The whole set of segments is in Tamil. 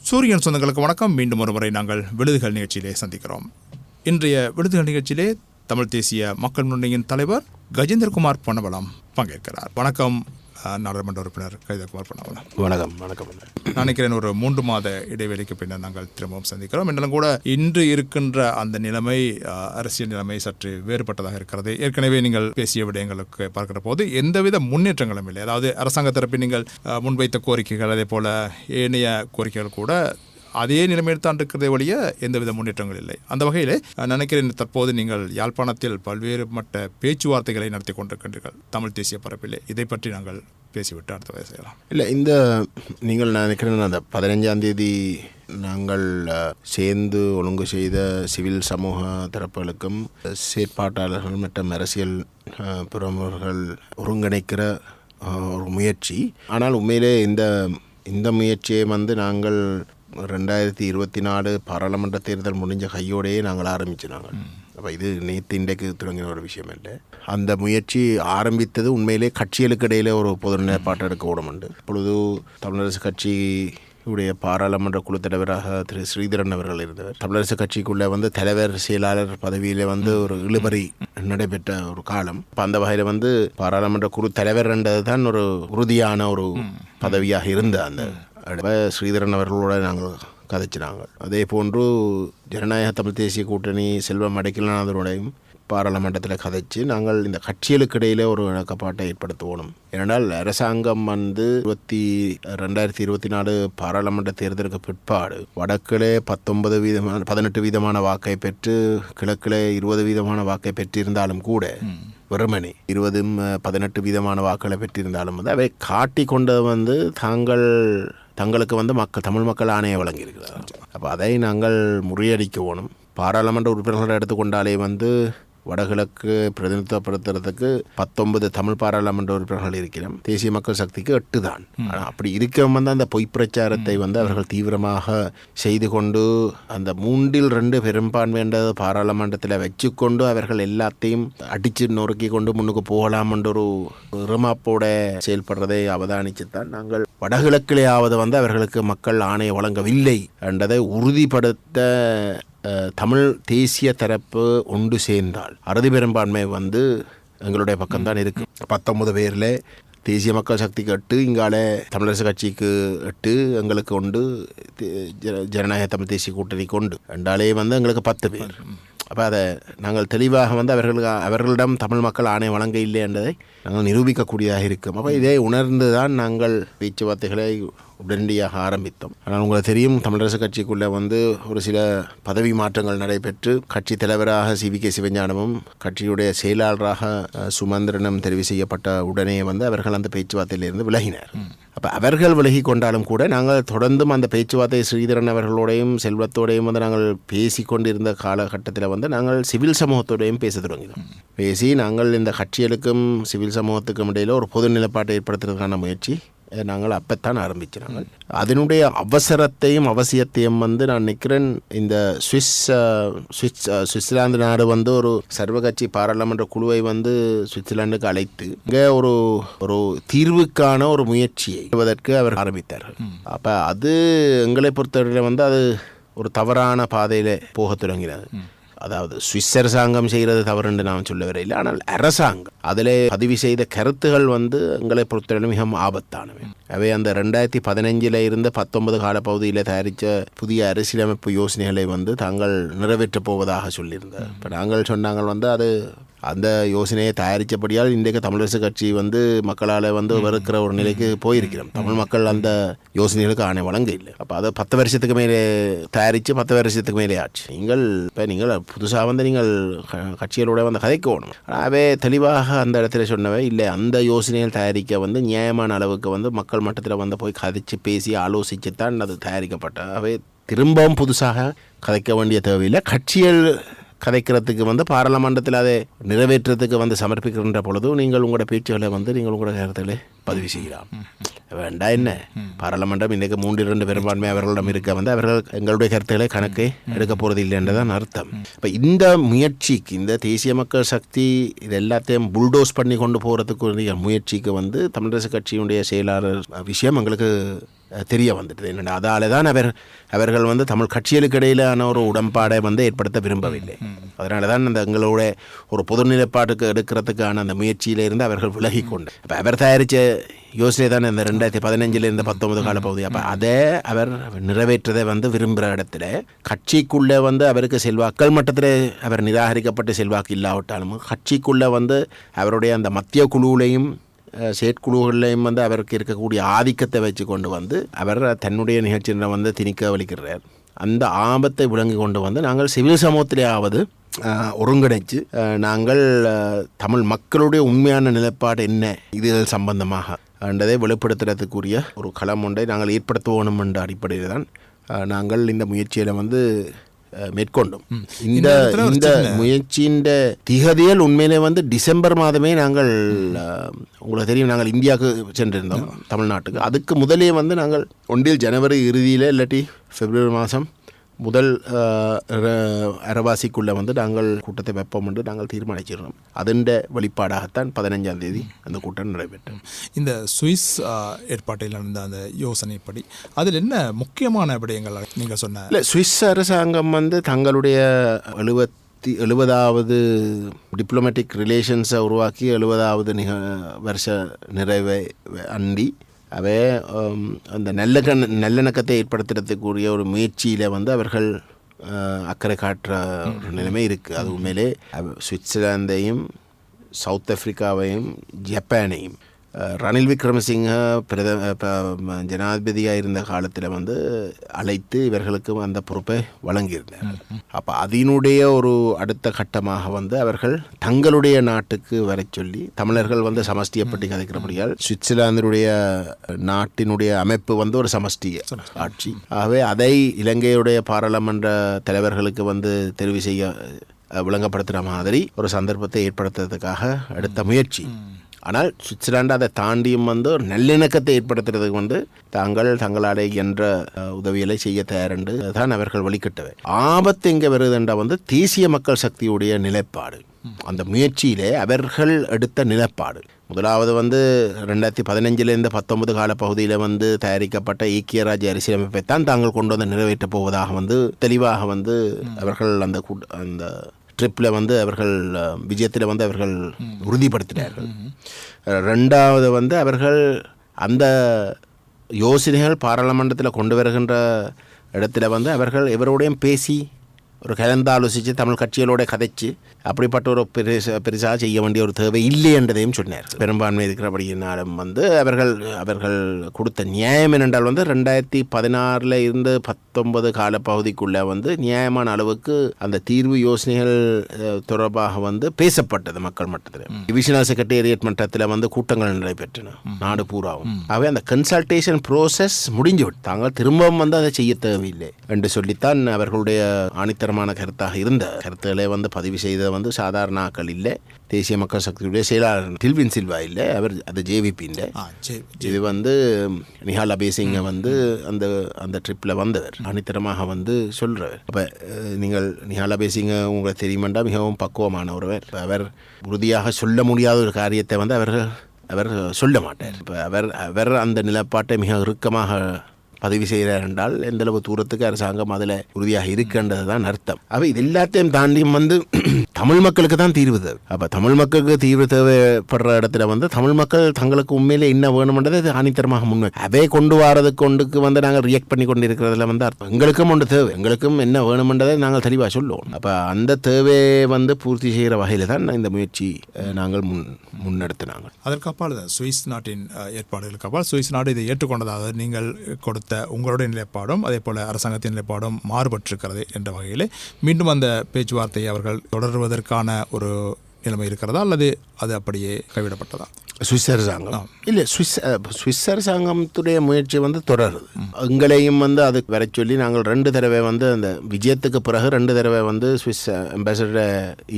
சூரியன் சொந்தங்களுக்கு வணக்கம். மீண்டும் ஒரு முறை நாங்கள் விடுதிகள் நிகழ்ச்சியிலே சந்திக்கிறோம். இன்றைய விடுதிகள் நிகழ்ச்சியிலே தமிழ் தேசிய மக்கள் முன்னணியின் தலைவர் கஜேந்திரகுமார் பொன்னவலம் பங்கேற்கிறார். வணக்கம் நாடாளுமன்ற உறுப்பினர் கஜேந்திரகுமார் பொன்னவலம். வணக்கம். வணக்கம். நான் நினைக்கிறேன் ஒரு 3 மாத இடைவெளிக்கு பின்னர் நாங்கள் திரும்பவும் சந்திக்கிறோம். என்றாலும் கூட இன்று இருக்கின்ற அந்த நிலைமை, அரசியல் நிலைமை சற்று வேறுபட்டதாக இருக்கிறது. ஏற்கனவே நீங்கள் பேசிய விடயங்களுக்கு பார்க்கிற போது எந்தவித முன்னேற்றங்களும் இல்லை. அதாவது அரசாங்க தரப்பில் நீங்கள் முன்வைத்த கோரிக்கைகள், அதே போல ஏனைய கோரிக்கைகள் கூட அதே நிலைமையில் தான் இருக்கிறதே ஒழிய எந்தவித முன்னேற்றங்கள் இல்லை. அந்த வகையில் நினைக்கிறேன் தற்போது நீங்கள் யாழ்ப்பாணத்தில் பல்வேறு மட்ட பேச்சுவார்த்தைகளை நடத்தி கொண்டிருக்கின்றீர்கள் தமிழ் தேசிய பரப்பிலே. இதை பற்றி நாங்கள் பேசிவிட்டு அடுத்த வகை செய்யலாம். இல்லை, இந்த நீங்கள் நினைக்கிறேன் அந்த 15ஆம் தேதி நாங்கள் சேர்ந்து ஒழுங்கு செய்த சிவில் சமூக தரப்புகளுக்கும் செயற்பாட்டாளர்கள் மற்றும் அரசியல் பிரமுகர்கள் ஒருங்கிணைக்கிற ஒரு முயற்சி. ஆனால் உண்மையிலே இந்த முயற்சியை நாங்கள் 2024 பாராளுமன்ற தேர்தல் முடிஞ்ச கையோடையே நாங்கள் ஆரம்பிச்சினாங்க. அப்போ இது நேற்று இன்றைக்கு தொடங்கின ஒரு விஷயம் இல்லை. அந்த முயற்சி ஆரம்பித்தது உண்மையிலே கட்சிகளுக்கு இடையிலே ஒரு பொது நிலைப்பாட்டை எடுக்க ஓடமுண்டு. இப்பொழுது தமிழரசு கட்சி உடைய பாராளுமன்ற குழு தலைவராக திரு ஸ்ரீதரன் அவர்கள் இருந்தவர். தமிழரசு கட்சிக்குள்ளே தலைவர் செயலாளர் பதவியில் ஒரு இழுபறி நடைபெற்ற ஒரு காலம். இப்போ அந்த வகையில் பாராளுமன்ற குழு தலைவர் என்றது தான் ஒரு உறுதியான ஒரு பதவியாக இருந்த அந்த ஸ்ரீதரன் அவர்களோட நாங்கள் கதைச்சினாங்க. அதே போன்று ஜனநாயக தமிழ் தேசிய கூட்டணி செல்வம் அடைக்கலநாதனுடையும் பாராளுமன்றத்தில் கதைச்சு நாங்கள் இந்த கட்சிகளுக்கு இடையிலே ஒரு இணக்கப்பாட்டை ஏற்படுத்துவோம். ஏனென்றால் அரசாங்கம் 2024 பாராளுமன்ற தேர்தலுக்கு பிற்பாடு வடக்கிலே 18 வீதமான வாக்கை பெற்று கிழக்கிலே 20 வீதமான வாக்கை பெற்றிருந்தாலும் கூட வெறுமனே 18 வீதமான வாக்களை பெற்றிருந்தாலும் அவை காட்டி கொண்டது தங்களுக்கு தமிழ் மக்கள் ஆணையை வழங்கியிருக்கிறார். அப்போ அதை நாங்கள் முறியடிக்கணும். பாராளுமன்ற உறுப்பினர்களை எடுத்துக்கொண்டாலே வடகிழக்கு பிரதிநிதித்துவப்படுத்துறதுக்கு 19 தமிழ் பாராளுமன்ற உறுப்பினர்கள் இருக்கிறோம். தேசிய மக்கள் சக்திக்கு 8 தான். ஆனால் அப்படி இருக்க அந்த பொய் பிரச்சாரத்தை அவர்கள் தீவிரமாக செய்து கொண்டு அந்த 3/2 பெரும்பான்மை என்ற பாராளுமன்றத்தில் வச்சுக்கொண்டு அவர்கள் எல்லாத்தையும் அடித்து நொறுக்கி கொண்டு முன்னுக்கு போகலாம் என்ற ஒரு இறமாப்போட செயல்படுறதை அவதானிச்சுத்தான் நாங்கள் வடகிழக்கிலேயாவது அவர்களுக்கு மக்கள் ஆணையை வழங்கவில்லை என்றதை உறுதிப்படுத்த தமிழ் தேசிய தரப்பு ஒன்று சேர்ந்தால் அறுதி பெரும்பான்மை எங்களுடைய பக்கம்தான் இருக்கு. 19 பேரில் தேசிய மக்கள் சக்திக்கு 8, இங்கால தமிழரசு கட்சிக்கு 8, எங்களுக்கு 1, ஜனநாயக தமிழ் தேசிய கூட்டணிக்கு 1, ரெண்டாலே எங்களுக்கு 10 பேர். அப்போ அதை நாங்கள் தெளிவாக அவர்களிடம் தமிழ் மக்கள் ஆணை வழங்க இல்லை என்றதை நாங்கள் நிரூபிக்கக்கூடியதாக இருக்கும். அப்போ இதை உணர்ந்து தான் நாங்கள் பேச்சுவார்த்தைகளை உடனடியாக ஆரம்பித்தோம். ஆனால் உங்களுக்கு தெரியும், தமிழரசு கட்சிக்குள்ளே ஒரு சில பதவி மாற்றங்கள் நடைபெற்று கட்சி தலைவராக CVK சிவஞானமும் கட்சியுடைய செயலாளராக சுமந்திரனும் தெரிவு செய்யப்பட்ட உடனே அவர்கள் அந்த பேச்சுவார்த்தையிலிருந்து விலகினர். அப்போ அவர்கள் விலகி கொண்டாலும் கூட நாங்கள் தொடர்ந்தும் அந்த பேச்சுவார்த்தை ஸ்ரீதரன் அவர்களோடையும் செல்வத்தோடையும் நாங்கள் பேசி கொண்டிருந்த காலகட்டத்தில் நாங்கள் சிவில் சமூகத்தோடையும் பேச தொடங்கினோம். பேசி நாங்கள் இந்த கட்சிகளுக்கும் சிவில் சமூகத்துக்கும் இடையில் ஒரு பொது நிலைப்பாட்டை ஏற்படுத்துறதுக்கான முயற்சி நாங்கள் அப்பத்தான் ஆரம்பிச்சினாங்க. அதனுடைய அவசரத்தையும் அவசியத்தையும் நான் நினைக்கிறேன் இந்த சுவிட்சர்லாந்து நாடு ஒரு சர்வகட்சி பாராளுமன்ற குழுவை சுவிட்சர்லாந்துக்கு அழைத்து இங்கே ஒரு தீர்வுக்கான ஒரு முயற்சியை செய்வதற்கு அவர் ஆரம்பித்தார்கள். அப்போ அது எங்களை பொறுத்தவரையில் அது ஒரு தவறான பாதையில் போக தொடங்கினது. அதாவது சுவிஸ் அரசாங்கம் செய்கிறது தவறு என்று நான் சொல்ல வரையில்லை. ஆனால் அரசாங்கம் அதில் பதிவு செய்த கருத்துகள் எங்களை பொறுத்தவரை மிகவும் ஆபத்தானவை. அவை அந்த 2015 இருந்த 19 காலப்பகுதியில் தயாரித்த புதிய அரசியலமைப்பு யோசனைகளை தாங்கள் நிறைவேற்றப் போவதாக சொல்லியிருந்தார். இப்போ நாங்கள் சொன்னாங்கள் அது அந்த யோசனையை தயாரித்தபடியால் இன்றைக்கு தமிழரசு கட்சி மக்களால் வெறுக்கிற ஒரு நிலைக்கு போயிருக்கிறோம். தமிழ் மக்கள் அந்த யோசனைகளுக்கு ஆணை வழங்க இல்லை. அப்போ அதை 10 வருஷத்துக்கு மேலே தயாரித்து 10 வருஷத்துக்கு மேலே ஆச்சு. நீங்கள் புதுசாக நீங்கள் கட்சிகளோட கதைக்கணும். அவே தெளிவாக அந்த இடத்துல சொன்னவை இல்லை, அந்த யோசனைகள் தயாரிக்க நியாயமான அளவுக்கு மக்கள் மட்டத்தில் போய் கதைச்சு பேசி ஆலோசித்து தான் அது தயாரிக்கப்பட்ட. அவை திரும்பவும் புதுசாக கதைக்க வேண்டிய தேவையில்லை. கட்சிகள் கதைக்கிறதுக்கு பாராளுமன்றத்தில் அதை நிறைவேற்றத்துக்கு சமர்ப்பிக்கின்ற பொழுது நீங்கள் உங்களோட பேச்சுகளை நீங்கள் உங்களோட கருத்துக்களை பதிவு செய்யலாம். வேண்டாம் என்ன, பாராளுமன்றம் இன்றைக்கு 3/2 பெரும்பான்மை அவர்களிடம் இருக்க அவர்கள் எங்களுடைய கருத்துக்களை கணக்கை எடுக்க போகிறது இல்லை என்றதான் அர்த்தம். இப்போ இந்த முயற்சிக்கு இந்த தேசிய மக்கள் சக்தி இது எல்லாத்தையும் புல்டோஸ் பண்ணி கொண்டு போகிறதுக்கு முயற்சிக்கு தமிழரசு கட்சியினுடைய செயலாளர் விஷயம் எங்களுக்கு தெரிய வந்துட்டது. என்னென்னா அதால தான் அவர்கள் வந்து தமிழ் கட்சிகளுக்கு இடையிலான ஒரு உடன்பாடை வந்து ஏற்படுத்த விரும்பவில்லை. அதனால தான் அந்த எங்களோட ஒரு பொது நிலைப்பாட்டுக்கு எடுக்கிறதுக்கான அந்த முயற்சியிலிருந்து அவர்கள் விலகி கொண்டு அப்போ அவர் தயாரித்த யோசனை தான் இந்த 2015 19 காலப்பகுதி. அப்போ அதை அவர் நிறைவேற்றதை வந்து விரும்புகிற இடத்துல கட்சிக்குள்ளே வந்து அவருக்கு செல்வாக்கள் மட்டத்தில் அவர் நிராகரிக்கப்பட்ட செல்வாக்கு இல்லாவிட்டாலும் கட்சிக்குள்ளே வந்து அவருடைய அந்த மத்திய குழுவிலையும் செயற்குழுகளையும் வந்து அவருக்கு இருக்கக்கூடிய ஆதிக்கத்தை வச்சு கொண்டு வந்து அவர் தன்னுடைய நிகழ்ச்சியில் வந்து திணிக்க வலிக்கிறார். அந்த ஆபத்தை விளங்கி கொண்டு வந்து நாங்கள் சிவில் சமூகத்திலேயாவது ஒருங்கிணைச்சு நாங்கள் தமிழ் மக்களுடைய உண்மையான நிலைப்பாடு என்ன இதுகள் சம்பந்தமாக என்றதை வெளிப்படுத்துறதுக்குரிய ஒரு களம் ஒன்றை நாங்கள் ஏற்படுத்துவோம் என்ற அடிப்படையில் தான் நாங்கள் இந்த முயற்சியில் வந்து மேற்கொண்டோம். இந்த முயற்சியின் திகதிகள் உண்மையிலே வந்து டிசம்பர் மாதமே நாங்கள் உங்களுக்கு தெரியும் நாங்கள் இந்தியாவுக்கு சென்றிருந்தோம் தமிழ்நாட்டுக்கு. அதுக்கு முதலே வந்து நாங்கள் ஒன்றில் ஜனவரி இறுதியில் இல்லாட்டி பிப்ரவரி மாதம் முதல் அரவாசிக்குள்ளே வந்து நாங்கள் கூட்டத்தை வைப்போம் என்று நாங்கள் தீர்மானிச்சிருந்தோம். அதன் வெளிப்பாடாகத்தான் 15ஆம் தேதி அந்த கூட்டம் நடைபெற்றது. இந்த சுவிஸ் ஏற்பாட்டில் நடந்த அந்த யோசனைப்படி அதில் என்ன முக்கியமான விடயங்கள் நீங்கள் சொன்ன? இல்லை, சுவிஸ் அரசாங்கம் வந்து தங்களுடைய 70வது டிப்ளமேட்டிக் ரிலேஷன்ஸை உருவாக்கி 70வது வருஷ நிறைவை அண்டி அவை அந்த நல்லிணக்கத்தை ஏற்படுத்துறதுக்குரிய ஒரு முயற்சியில் வந்து அவர்கள் அக்கறை காட்டுற ஒரு நிலைமை இருக்குது. அது உண்மையிலே சுவிட்சர்லாந்தையும் சவுத் ஆஃப்ரிக்காவையும் ஜப்பானையும் ரணில் விக்ரமசிங்க ஜனாதிபதியாக இருந்த காலத்தில் வந்து அழைத்து இவர்களுக்கு அந்த பொறுப்பை வழங்கியிருந்தார். அப்போ அதனுடைய ஒரு அடுத்த கட்டமாக வந்து அவர்கள் தங்களுடைய நாட்டுக்கு வர சொல்லி தமிழர்கள் வந்து சமஷ்டியை பற்றி கதைக்கிறபடியால் சுவிட்சர்லாந்தினுடைய நாட்டினுடைய அமைப்பு வந்து ஒரு சமஷ்டி ஆட்சி. ஆகவே அதை இலங்கையுடைய பாராளுமன்ற தலைவர்களுக்கு வந்து தெரிவு செய்ய விளங்கப்படுத்துகிற மாதிரி ஒரு சந்தர்ப்பத்தை ஏற்படுத்துறதுக்காக எடுத்த முயற்சி. ஆனால் சுவிட்சர்லாந்து அதை தாண்டியும் வந்து ஒரு நல்லிணக்கத்தை ஏற்படுத்துறதுக்கு வந்து தங்களாலே என்ற உதவிகளை செய்ய தயாரென்று தான் அவர்கள் வழிகட்டவை. ஆபத்து எங்கே வருதுன்றா வந்து தேசிய மக்கள் சக்தியுடைய நிலைப்பாடு, அந்த முயற்சியிலே அவர்கள் எடுத்த நிலைப்பாடு. முதலாவது வந்து 2015 19 காலப்பகுதியில் வந்து தயாரிக்கப்பட்ட ஐக்கிய ராஜ்ய அரசியலமைப்பை தான் தாங்கள் கொண்டு வந்து நிறைவேற்றப் போவதாக வந்து தெளிவாக வந்து அவர்கள் அந்த ட்ரிப்பில் வந்து அவர்கள் விஜயத்தில் வந்து அவர்கள் உறுதிப்படுத்தினார்கள். ரெண்டாவது வந்து அவர்கள் அந்த யோசனைகள் பாராளுமன்றத்தில் கொண்டு வருகின்ற இடத்துல வந்து அவர்கள் எவரோடையும் பேசி ஒரு கலந்தாலோசித்து தமிழ் கட்சிகளோட கதைச்சு அப்படிப்பட்ட ஒரு பெருசாக செய்ய வேண்டிய ஒரு தேவை இல்லை என்றதையும் சொன்னார். பெரும்பான்மை இருக்கிறபடியினாலும் வந்து அவர்கள் கொடுத்த நியாயம் என்னென்றால் வந்து 2016 19 காலப்பகுதிக்குள்ளே வந்து நியாயமான அளவுக்கு அந்த தீர்வு யோசனைகள் தொடர்பாக வந்து பேசப்பட்டது மக்கள் மட்டத்தில். டிவிஷனல் செக்ரட்டேரியட் மட்டத்தில் வந்து கூட்டங்கள் நடைபெற்றன நாடு பூராவும். ஆகவே அந்த கன்சல்டேஷன் ப்ரோசஸ் முடிஞ்சு விட்டு தாங்கள் திரும்பவும் வந்து அதை செய்ய தேவையில்லை என்று சொல்லித்தான் அவர்களுடைய ஆணித்தரமான கருத்தாக இருந்த கருத்துக்களை வந்து பதிவு செய்த வந்து சாதாரண ஆக்கள் இல்லை. தேசிய மக்கள் சக்தியுடைய செயலாளர் டில்வின் சில்வா இல்லை, அவர் அது ஜேவிபி இல்லை. இது வந்து நிஹால் அபேசிங்க வந்து அந்த ட்ரிப்பில் வந்தவர் ஆணித்தரமாக வந்து சொல்கிறவர். அப்போ நீங்கள் நிஹால் அபேசிங்க உங்களுக்கு தெரியுமெண்டா மிகவும் பக்குவமான ஒருவர். அவர் உறுதியாக சொல்ல முடியாத ஒரு காரியத்தை வந்து அவர் சொல்ல மாட்டார். இப்போ அவர் அந்த நிலப்பாட்டை மிக இறுக்கமாக பதிவு செய்கிறார் என்றால் எந்தளவு தூரத்துக்கு அரசாங்கம் அதில் உறுதியாக இருக்கின்றது தான் அர்த்தம். அப்போ இது எல்லாத்தையும் தாண்டியும் வந்து தமிழ் மக்களுக்கு தான் தீர்வு தேவை. அப்போ தமிழ் மக்களுக்கு தீர்வு தேவைப்படுற இடத்துல வந்து தமிழ் மக்கள் தங்களுக்கு உண்மையிலே என்ன வேணுமென்றதை அது ஆணித்தரமாக முன்வை அவை கொண்டு வரதுக்கு வந்து நாங்கள் ரியாக்ட் பண்ணி கொண்டு இருக்கிறதுல வந்து அர்த்தம் எங்களுக்கும் ஒன்று தேவை, எங்களுக்கும் என்ன வேணுமென்றதை நாங்கள் தெளிவாக சொல்லுவோம். அப்போ அந்த தேவையை வந்து பூர்த்தி செய்கிற வகையில் தான் இந்த முயற்சி நாங்கள் முன்னெடுத்தினாங்க. அதற்கு அப்பால் சுவிஸ் நாட்டின் ஏற்பாடுகளுக்கு அப்பால் சுவிஸ் நாடு இதை ஏற்றுக்கொண்டதாக நீங்கள் கொடுத்த உங்களுடைய நிலைப்பாடும் அதே போல அரசாங்கத்தின் நிலைப்பாடும் மாறுபட்டிருக்கிறது என்ற வகையில் மீண்டும் அந்த பேச்சுவார்த்தையை அவர்கள் தொடர்வதற்கான ஒரு நிலைமை இருக்கிறதா அல்லது அது அப்படியே கைவிடப்பட்டதா? சுவிஸ் அரசாங்கம் இல்லை, சுவிஸ் அரசாங்கத்துடைய முயற்சி வந்து தொடருது. எங்களையும் வந்து அதுக்கு வர சொல்லி நாங்கள் 2 தடவை வந்து அந்த விஜயத்துக்கு பிறகு 2 தடவை வந்து சுவிஸ் அம்பாசடர்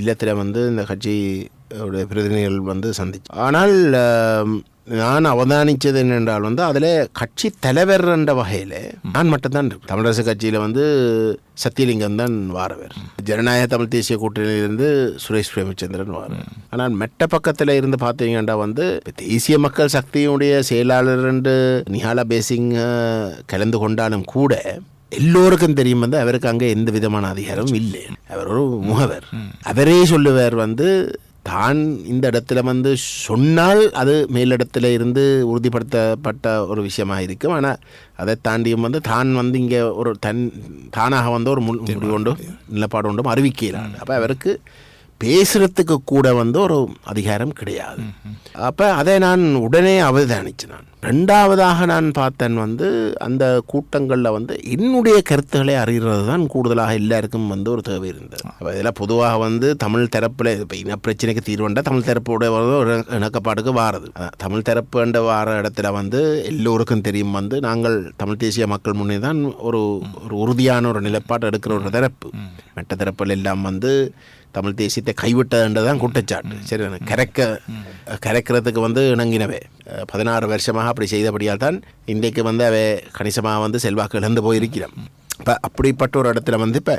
இல்லத்தில் வந்து இந்த கட்சி பிரதிநிதிகள் வந்து சந்திச்சு. ஆனால் நான் அவதானித்தது என்னென்றால் அதில் கட்சி தலைவர் என்ற வகையில் நான் மட்டும்தான் இருக்கேன். தமிழரசு கட்சியில் சத்தியலிங்கம் தான் வாரவர், ஜனநாயக தமிழ் தேசிய கூட்டணியிலிருந்து சுரேஷ் பிரேமச்சந்திரன் வாரவர். ஆனால் மெட்ட பக்கத்தில் இருந்து பார்த்தீங்கன்னா தேசிய மக்கள் சக்தியுடைய செயலாளர் என்று நிஹாலா பேசிங் கலந்து கொண்டாலும் கூட எல்லோருக்கும் தெரியும் அவருக்கு அங்கே எந்த விதமான அதிகாரமும் இல்லை. அவர் ஒரு முகவர். அவரே சொல்லுவார் தான் இந்த இடத்துல சொன்னால் அது மேலிடத்தில் இருந்து உறுதிப்படுத்தப்பட்ட ஒரு விஷயமாக இருக்கும். ஆனால் அதை தாண்டியும் தான் இங்கே ஒரு தானாக ஒரு முடிவு கொண்டும் நிலப்பாடு கொண்டும் அறிவிக்கிறார். அப்போ அவருக்கு பேசுறதுக்கு கூட ஒரு அதிகாரம் கிடையாது. அப்போ அதை நான் உடனே அவதானிச்சேன். நான் ரெண்டாவதாக நான் பார்த்தேன் அந்த கூட்டங்களில் என்னுடைய கருத்துக்களை அறிகிறது தான் கூடுதலாக எல்லாருக்கும் ஒரு தேவை இருந்தது. அப்போ இதில் பொதுவாக தமிழ் தரப்பில் இப்போ இனப்பிரச்சனைக்கு தீர்வுண்டா தமிழ் தரப்புடைய ஒரு இணக்கப்பாடுக்கு வாரது. தமிழ் தரப்புன்ற வார இடத்துல எல்லோருக்கும் தெரியும் நாங்கள் தமிழ் தேசிய மக்கள் முன்னே தான் ஒரு உறுதியான ஒரு நிலைப்பாடு எடுக்கிற ஒரு தரப்பு. மற்ற தரப்புகள் எல்லாம் தமிழ் தேசியத்தை கைவிட்டதுன்றதான் குற்றச்சாட்டு. சரி, கரைக்கிறதுக்கு இணங்கினவே 16 வருஷமாக அப்படி செய்தபடியால் தான் இன்றைக்கு அவை கணிசமாக செல்வாக்கு இழந்து போயிருக்கிறோம். இப்போ அப்படிப்பட்ட ஒரு இடத்துல இப்போ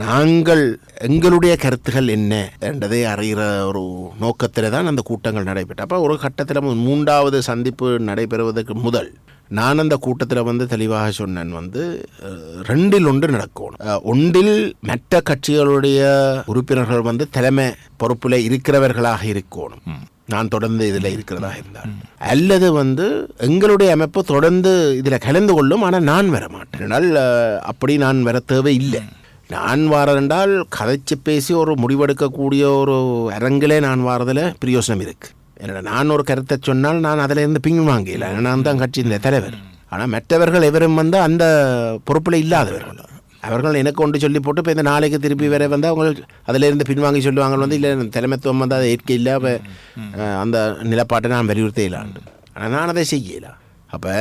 நாங்கள் எங்களுடைய கருத்துகள் என்ன என்றதை அறிகிற ஒரு நோக்கத்தில் தான் அந்த கூட்டங்கள் நடைபெற்று. அப்போ ஒரு கட்டத்தில் 3வது சந்திப்பு நடைபெறுவதற்கு முதல் நான் அந்த கூட்டத்தில் தெளிவாக சொன்னேன் 2இல் 1 நடக்கணும். ஒன்றில் மற்ற கட்சிகளுடைய உறுப்பினர்கள் தலைமை பொறுப்பில் இருக்கிறவர்களாக இருக்கணும். நான் தொடர்ந்து இதில் இருக்கிறதா இருந்தால், அல்லது எங்களுடைய அமைப்பு தொடர்ந்து இதில் கலந்து கொள்ளும். ஆனால் நான் வர மாட்டேன். அப்படி நான் வர தேவை இல்லை. நான் வாரதென்றால் கதைச்சு பேசி ஒரு முடிவெடுக்கக்கூடிய ஒரு அரங்கிலே நான் வாரதில் பிரயோசனம் இருக்குது. என்னடா நான் ஒரு கருத்தை சொன்னால் நான் அதில் இருந்து பின் வாங்கல, நான் தான் கட்சியின் தலைவர். ஆனால் மற்றவர்கள் எவரும் அந்த பொறுப்பில் இல்லாதவர்கள். அவர்கள் எனக்கு ஒன்று சொல்லி போட்டு இப்போ இந்த நாளைக்கு திருப்பி வேற அவங்க அதிலிருந்து பின்வாங்கி சொல்லுவாங்க இல்லை தலைமைத்துவம் அதை ஏற்க இல்லை, அந்த நிலப்பாட்டை நான் வலியுறுத்தலாண்டு. ஆனால் நான் அதை செய்யலை. அப்போ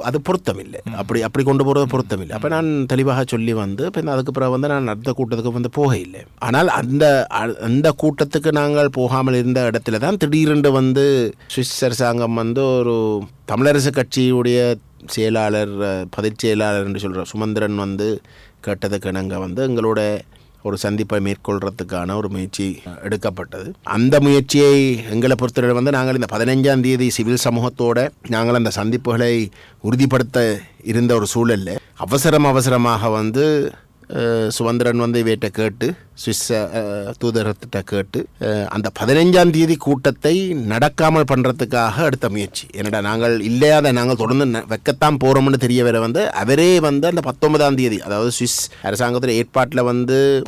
அது பொருத்தம் இல்லை. அப்படி கொண்டு போகிறது பொருத்தம் இல்லை. அப்போ நான் தெளிவாக சொல்லி இப்போ அதுக்கு பிறகு நான் அடுத்த கூட்டத்துக்கு போக இல்லை. ஆனால் அந்த கூட்டத்துக்கு நாங்கள் போகாமல் இருந்த இடத்துல தான் திடீரென்று சுவிஸ் அரசாங்கம் ஒரு தமிழரசு கட்சியுடைய செயலாளர் பதிற் செயலாளர் என்று சொல்கிற சுமந்திரன் கேட்டதுக்கு நாங்கள் எங்களோட ஒரு சந்திப்பை மேற்கொள்கிறதுக்கான ஒரு முயற்சி எடுக்கப்பட்டது. அந்த முயற்சியை எங்களை பொறுத்தவரை நாங்கள் இந்த 15ஆம் தேதி சிவில் சமூகத்தோடு நாங்கள் அந்த சந்திப்புகளை உறுதிப்படுத்த இருந்த ஒரு சூழலில் அவசரமாக சுமந்திரன் இவற்றை கேட்டு சுவிஸ் தூதரத்திட்ட கேட்டு அந்த 15ஆம் தேதி கூட்டத்தை நடக்காமல் பண்ணுறதுக்காக எடுத்த முயற்சி. என்னடா நாங்கள் இல்லையாத நாங்கள் தொடர்ந்து வைக்கத்தான் போகிறோம்னு தெரிய வர அவரே அந்த 19ஆம் தேதி, அதாவது சுவிஸ் அரசாங்கத்தில் ஏற்பாட்டில்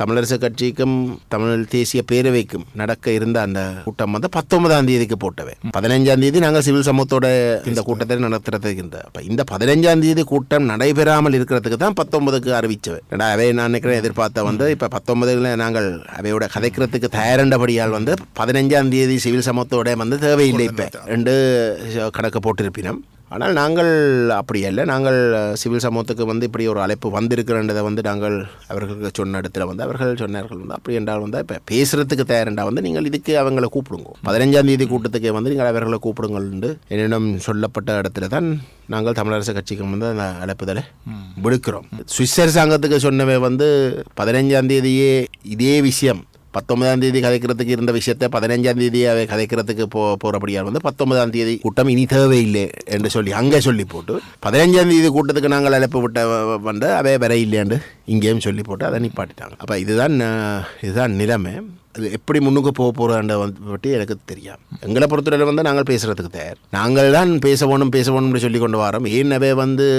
தமிழரசு கட்சிக்கும் தமிழ் தேசிய பேரவைக்கும் நடக்க இருந்த அந்த கூட்டம் 19ஆம் தேதிக்கு போட்டவை. 15ஆம் தேதி நாங்கள் சிவில் சமூகத்தோட இந்த கூட்டத்தை நடத்துறதுக்கு இருந்த. அப்போ இந்த 15ஆம் தேதி கூட்டம் நடைபெறாமல் இருக்கிறதுக்கு தான் 19க்கு அறிவிச்சவை. அவை நான் நினைக்கிறேன் எதிர்பார்த்த இப்போ 19 நாங்கள் அவையோட கதைக்கிறதுக்கு தயாரண்டபடியால் 15ஆம் தேதி சிவில் சமூகத்தோட தேவையில்லை இப்போ ரெண்டு கணக்கு போட்டிருப்பினோம். ஆனால் நாங்கள் அப்படி அல்ல. நாங்கள் சிவில் சமூகத்துக்கு இப்படி ஒரு அழைப்பு வந்திருக்கிறன்றதை நாங்கள் அவர்களுக்கு சொன்ன இடத்துல அவர்கள் சொன்னார்கள் அப்படி என்றால் இப்போ பேசுகிறதுக்கு தயாரண்டா நீங்கள் இதுக்கு அவங்களை கூப்பிடுங்க, 15ஆம் தேதி கூட்டத்துக்கே நீங்கள் அவர்களை கூப்பிடுங்கள் என்னிடம் சொல்லப்பட்ட இடத்துல தான் நாங்கள் தமிழரசு கட்சிக்கு அந்த அழைப்புதலை விடுக்கிறோம். சுவிஸ் அரசாங்கத்துக்கு சொன்னவை 15ஆம் தேதியே இதே விஷயம் 19ஆம் தேதி கதைக்கிறதுக்கு இருந்த விஷயத்தை 15ஆம் தேதி அவை கதைக்கிறதுக்கு போகிறபடியால் 19ஆம் தேதி கூட்டம் இனி தேவையில்லை என்று சொல்லி அங்கே சொல்லி போட்டு 15ஆம் தேதி கூட்டத்துக்கு நாங்கள் அழைப்பு விட்ட அவை வர இல்லையாண்டு இங்கேயும் சொல்லி போட்டு அதை நிப்பாட்டிட்டாங்க. அப்போ இதுதான் நிலைமை. அது எப்படி முன்னுக்கு போகிறத பற்றி எனக்கு தெரியாது. எங்களை பொறுத்தவரை நாங்கள் பேசுகிறதுக்கு தயார். நாங்கள் தான் பேசணும்னு சொல்லி கொண்டு வரோம். ஏனவே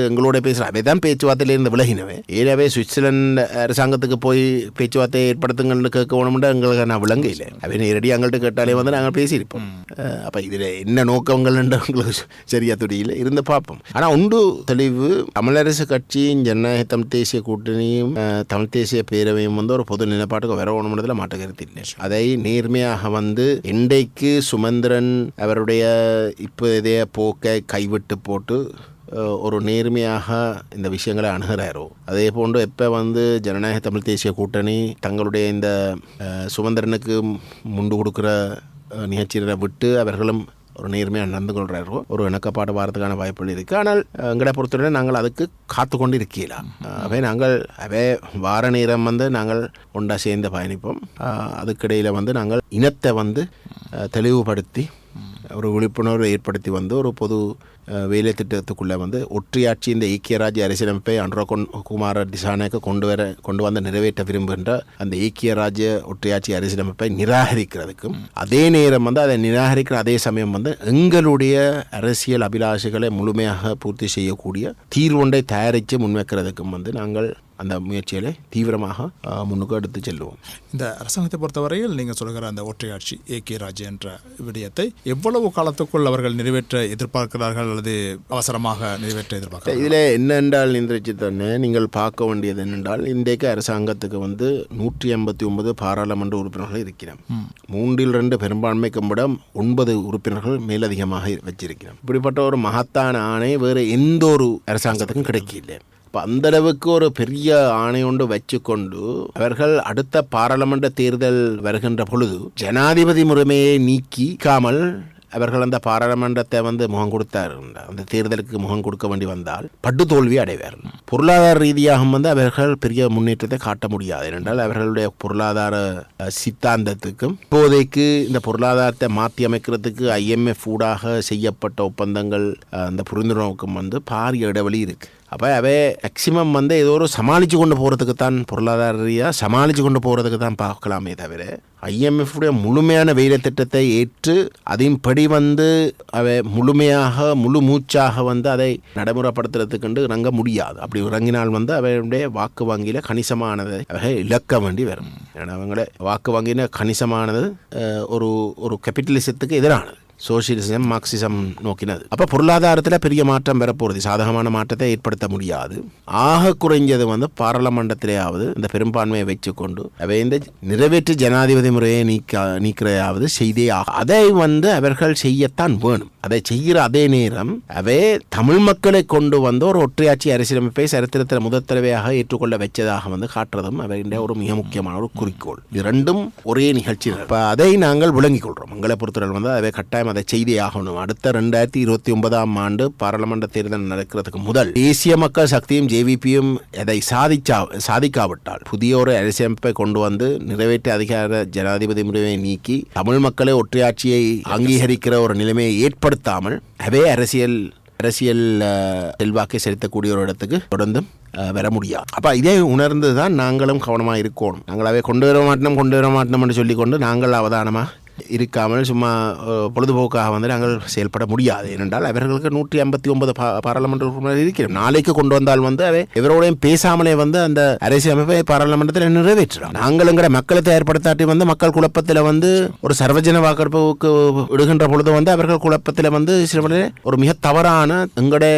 எங்களோட பேசுகிற அவை தான் பேச்சுவார்த்தையிலேருந்து விலகினவே. ஏனவே சுவிட்சர்லாந்து அரசாங்கத்துக்கு போய் பேச்சுவார்த்தை ஏற்படுத்துங்கள்னு கேட்கணும்னு எங்களுக்கு நான் விளங்க இல்லை. அவை நேரடி எங்கள்கிட்ட கேட்டாலே நாங்கள் பேசியிருப்போம். அப்போ இதில் என்ன நோக்கங்கள் எங்களுக்கு சரியா துடியில் இருந்து பார்ப்போம். ஆனால் ஒன்று தெளிவு, தமிழரசு கட்சியும் ஜனநாயக தமிழ் தேசிய கூட்டணியும் தமிழ் தேசிய பேரவையும் ஒரு பொது நிலைப்பாட்டுக்கு வரணும்ன்றதுல மாற்று கருத்து இல்லை. அதை நேர்மையாக இன்றைக்கு சுமந்திரன் அவருடைய இப்போதைய போக்கை கைவிட்டு போட்டு ஒரு நேர்மையாக இந்த விஷயங்களை அணுகிறாரோ, அதே போன்று எப்போ ஜனநாயக தமிழ் தேசிய கூட்டணி தங்களுடைய இந்த சுமந்திரனுக்கு முண்டு கொடுக்குற நிகழ்ச்சியை விட்டு அவர்களும் ஒரு நேர்மையாக நடந்து கொள்கிறாரோ ஒரு இணக்கப்பாடு வரதுக்கான வாய்ப்புகள் இருக்குது. ஆனால் எங்களை பொறுத்தவரை நாங்கள் அதுக்கு காத்து கொண்டு இருக்கலாம். நாங்கள் வார நேரம் நாங்கள் ஒன்றா சேர்ந்து பயணிப்போம். அதுக்கிடையில் நாங்கள் இனத்தை தெளிவுபடுத்தி ஒரு விழிப்புணர்வை ஏற்படுத்தி ஒரு பொது வேலை திட்டத்துக்குள்ளே ஒற்றையாட்சி இந்த ஐக்கிய ராஜ்ய அரசியலமைப்பை அனுரகுமார திசாநாயக்க கொண்டு வந்து நிறைவேற்ற விரும்புகின்ற அந்த ஐக்கிய ராஜ்ய ஒற்றையாட்சி அரசியலமைப்பை நிராகரிக்கிறதுக்கும் அதே நேரம் அதை நிராகரிக்கிற அதே சமயம் எங்களுடைய அரசியல் அபிலாஷைகளை முழுமையாக பூர்த்தி செய்யக்கூடிய தீர்வொன்றை தயாரித்து முன்வைக்கிறதுக்கும் நாங்கள் அந்த முயற்சிகளை தீவிரமாக முன்னுக்கு எடுத்து செல்லுவோம். இந்த அரசாங்கத்தை பொறுத்தவரையில் நீங்கள் சொல்கிற அந்த ஒற்றையாட்சி ஏக்கிய ராஜ்யம் என்ற விடயத்தை எவ்வளவு காலத்துக்குள் அவர்கள் நிறைவேற்ற எதிர்பார்க்கிறார்கள் அல்லது அவசரமாக நிறைவேற்ற எதிர்பார்க்கிறார்கள்? இதில் என்னென்றால் இந்திரஜித்தன்னு நீங்கள் பார்க்க வேண்டியது என்னென்றால் இன்றைக்கு அரசாங்கத்துக்கு 189 பாராளுமன்ற உறுப்பினர்கள் இருக்கிறோம். 3/2 பெரும்பான்மைக்கு விட 9 உறுப்பினர்கள் மேலதிகமாக வச்சிருக்கிறோம். இப்படிப்பட்ட ஒரு மகத்தான ஆணை வேறு எந்த ஒரு அரசாங்கத்துக்கும் கிடைக்கல. இப்போ அந்தளவுக்கு ஒரு பெரிய ஆணை ஒன்று வச்சுக்கொண்டு அவர்கள் அடுத்த பாராளுமன்ற தேர்தல் வருகின்ற பொழுது ஜனாதிபதி முறைமையை நீக்காமல் அவர்கள் அந்த பாராளுமன்றத்தை முகம் கொடுத்தார். அந்த தேர்தலுக்கு முகம் கொடுக்க வேண்டி வந்தால் பட்டு தோல்வி அடைவார். பொருளாதார ரீதியாக அவர்கள் பெரிய முன்னேற்றத்தை காட்ட முடியாது. என்றால் அவர்களுடைய பொருளாதார சித்தாந்தத்துக்கும் இப்போதைக்கு இந்த பொருளாதாரத்தை மாற்றி அமைக்கிறதுக்கு IMF ஊடாக செய்யப்பட்ட ஒப்பந்தங்கள் அந்த புரிந்துணர்வுக்கும் பாரிய இடைவெளி இருக்கு. அப்போ மேக்சிமம் ஏதோ ஒரு சமாளித்து கொண்டு போகிறதுக்கு தான் பொருளாதார ரீதியாக சமாளித்து கொண்டு போகிறதுக்கு தான் பார்க்கலாமே தவிர IMF உடைய முழுமையான வேலை திட்டத்தை ஏற்று அதையும்படி முழுமையாக முழு மூச்சாக அதை நடைமுறைப்படுத்துறதுக்கு இறங்க முடியாது. அப்படி இறங்கினால் அவையுடைய வாக்கு வங்கியில் கணிசமானதை அவை இழக்க வேண்டி வரும். ஏன்னா அவங்கள வாக்கு வங்கியில் கணிசமானது ஒரு கேபிட்டலிசத்துக்கு எதிரானது, சோசியலிசம் மார்க்சிசம் நோக்கினது. அப்போ பொருளாதாரத்தில் பெரிய மாற்றம் பெறப்போகிறது, சாதகமான மாற்றத்தை ஏற்படுத்த முடியாது. ஆக குறைஞ்சது பாராளுமன்றத்திலேயாவது இந்த பெரும்பான்மையை வச்சுக்கொண்டு அவை இந்த நிறைவேற்று ஜனாதிபதி முறையை நீக்கிறதாவது செய்தே ஆகும். அதை அவர்கள் செய்யத்தான் வேணும். அதை செய்கிற அதே நேரம் அவை தமிழ் மக்களை கொண்டு ஒரு ஒற்றையாட்சி அரசியலமைப்பை சரித்திரத்தில் முதல் தடவையாக ஏற்றுக்கொள்ள வச்சதாக காட்டுறதும் அவையுடைய ஒரு மிக முக்கியமான ஒரு குறிக்கோள். இது ரெண்டும் ஒரே நிகழ்ச்சி. அதை நாங்கள் விளங்கிக் கொள்கிறோம். எங்களை பொறுத்தவரை அவை கட்டாயம் அதை செய்தே ஆகணும். அடுத்த 2029 ஆண்டு பாராளுமன்ற தேர்தல் நடக்கிறதுக்கு முதல் தேசிய மக்கள் சக்தியும் JVPயும் அதை சாதிக்காவிட்டால் புதிய ஒரு அரசியலமைப்பை கொண்டு நிறைவேற்ற அதிகார ஜனாதிபதி முறையை நீக்கி தமிழ் மக்களை ஒற்றையாட்சியை அங்கீகரிக்கிற ஒரு நிலைமையை ஏற்படுத்தாமல் அவே அரசியல் செல்வாக்கை செலுத்தக்கூடிய ஒரு இடத்துக்கு தொடர்ந்து வர முடியாது. அப்போ இதே உணர்ந்து தான் நாங்களும் கவனமாக இருக்கணும். நாங்களாவே கொண்டு வர மாட்டோம் சொல்லிக்கொண்டு நாங்கள் அவதானமாக இருக்காமல் சும்மா பொழுதுபோக்காக நாங்கள் செயல்பட முடியாது. ஏனென்றால் அவர்களுக்கு 159 பாராளுமன்ற உறுப்பினர் இருக்கிறோம். நாளைக்கு கொண்டு வந்தால் அவை எவரோடையும் பேசாமலே அந்த அரசியலமைப்பை பாராளுமன்றத்தில் நிறைவேற்றலாம். நாங்கள் எங்களை மக்களை தயார்படுத்தாட்டி மக்கள் குழப்பத்தில் ஒரு சர்வஜன வாக்கெடுப்புக்கு விடுகின்ற பொழுது அவர்கள் குழப்பத்தில் சில ஒரு மிக தவறான எங்களுடைய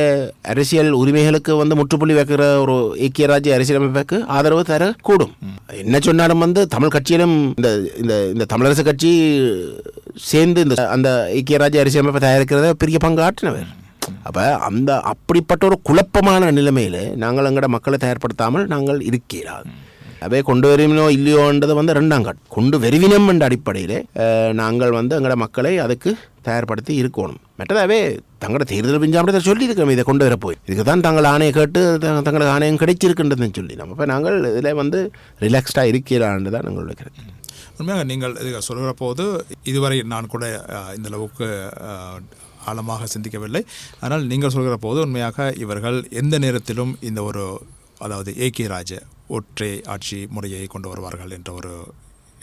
அரசியல் உரிமைகளுக்கு முற்றுப்புள்ளி வைக்கிற ஒரு ஐக்கிய ராஜ்ய அரசியலமைப்புக்கு ஆதரவு தரக்கூடும். என்ன சொன்னாலும் தமிழ் கட்சியிலும் இந்த தமிழரசு கட்சி சேர்ந்து அந்த ஐக்கிய ராஜ்ய அரசியலமைப்பை தயாரிக்கிறத பெரிய பங்கு ஆற்றினவர். அப்போ அப்படிப்பட்ட ஒரு குழப்பமான நிலைமையில் நாங்கள் எங்களோட மக்களை தயார்படுத்தாமல் நாங்கள் இருக்கிறோம். அவை கொண்டு வருவினோ இல்லையோன்றது ரெண்டாம் காட் கொண்டு வருவினம் என்ற அடிப்படையில் நாங்கள் எங்களோட மக்களை அதுக்கு தயார்படுத்தி இருக்கணும். மற்றதாவே தங்களோட தேர்தல் பிஞ்சாமல் சொல்லி இருக்கிறோம், இதை கொண்டு வரப்போய் இதுக்கு தான் தங்கள் ஆணையை கேட்டு தங்களுக்கு ஆணையம் கிடைச்சிருக்குன்றதுன்னு சொல்லி நம்ம இப்போ நாங்கள் இதில் ரிலாக்ஸ்டாக இருக்கிறான்னு தான் நாங்கள் வைக்கிறோம். உண்மையாக நீங்கள் இது சொல்கிற போது இதுவரை நான் கூட இந்த அளவுக்கு ஆழமாக சிந்திக்கவில்லை. ஆனால் நீங்கள் சொல்கிற போது உண்மையாக இவர்கள் எந்த நேரத்திலும் இந்த ஒரு அதாவது ஏக்கிய ராஜ்ய ஒற்றை ஆட்சி முறையை கொண்டு வருவார்கள் என்ற ஒரு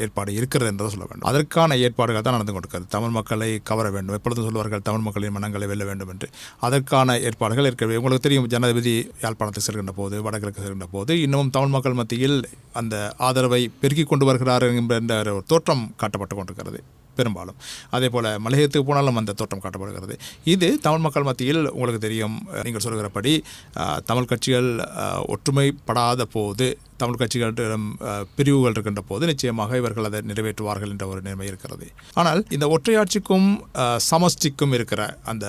ஏற்பாடு இருக்கிறது என்றதை சொல்ல வேண்டும். அதற்கான ஏற்பாடுகள் தான் நடந்து கொண்டிருக்கிறது. தமிழ் மக்களை கவர வேண்டும், எப்பொழுதும் சொல்வார்கள் தமிழ் மக்களின் மனங்களை வெல்ல வேண்டும் என்று. அதற்கான ஏற்பாடுகள் இருக்கவே உங்களுக்கு தெரியும். ஜனாதிபதி யாழ்ப்பாணத்துக்கு செல்கின்ற போது, வடகிழக்கு செல்கின்ற போது இன்னமும் தமிழ் மக்கள் மத்தியில் அந்த ஆதரவை பெருக்கி கொண்டு வருகிறார் என்ற ஒரு தோற்றம் காட்டப்பட்டு கொண்டிருக்கிறது பெரும்பாலும். அதே போல் மலையத்துக்கு போனாலும் அந்த தோற்றம் காட்டப்படுகிறது. இது தமிழ் மக்கள் மத்தியில் உங்களுக்கு தெரியும், நீங்கள் சொல்கிறபடி தமிழ் கட்சிகள் ஒற்றுமைப்படாத போது தமிழ் கட்சிகளிடம் பிரிவுகள் இருக்கின்ற போது நிச்சயமாக இவர்கள் அதை நிறைவேற்றுவார்கள் என்ற ஒரு நிலைமை இருக்கிறது. ஆனால் இந்த ஒற்றையாட்சிக்கும் சமஷ்டிக்கும் இருக்கிற அந்த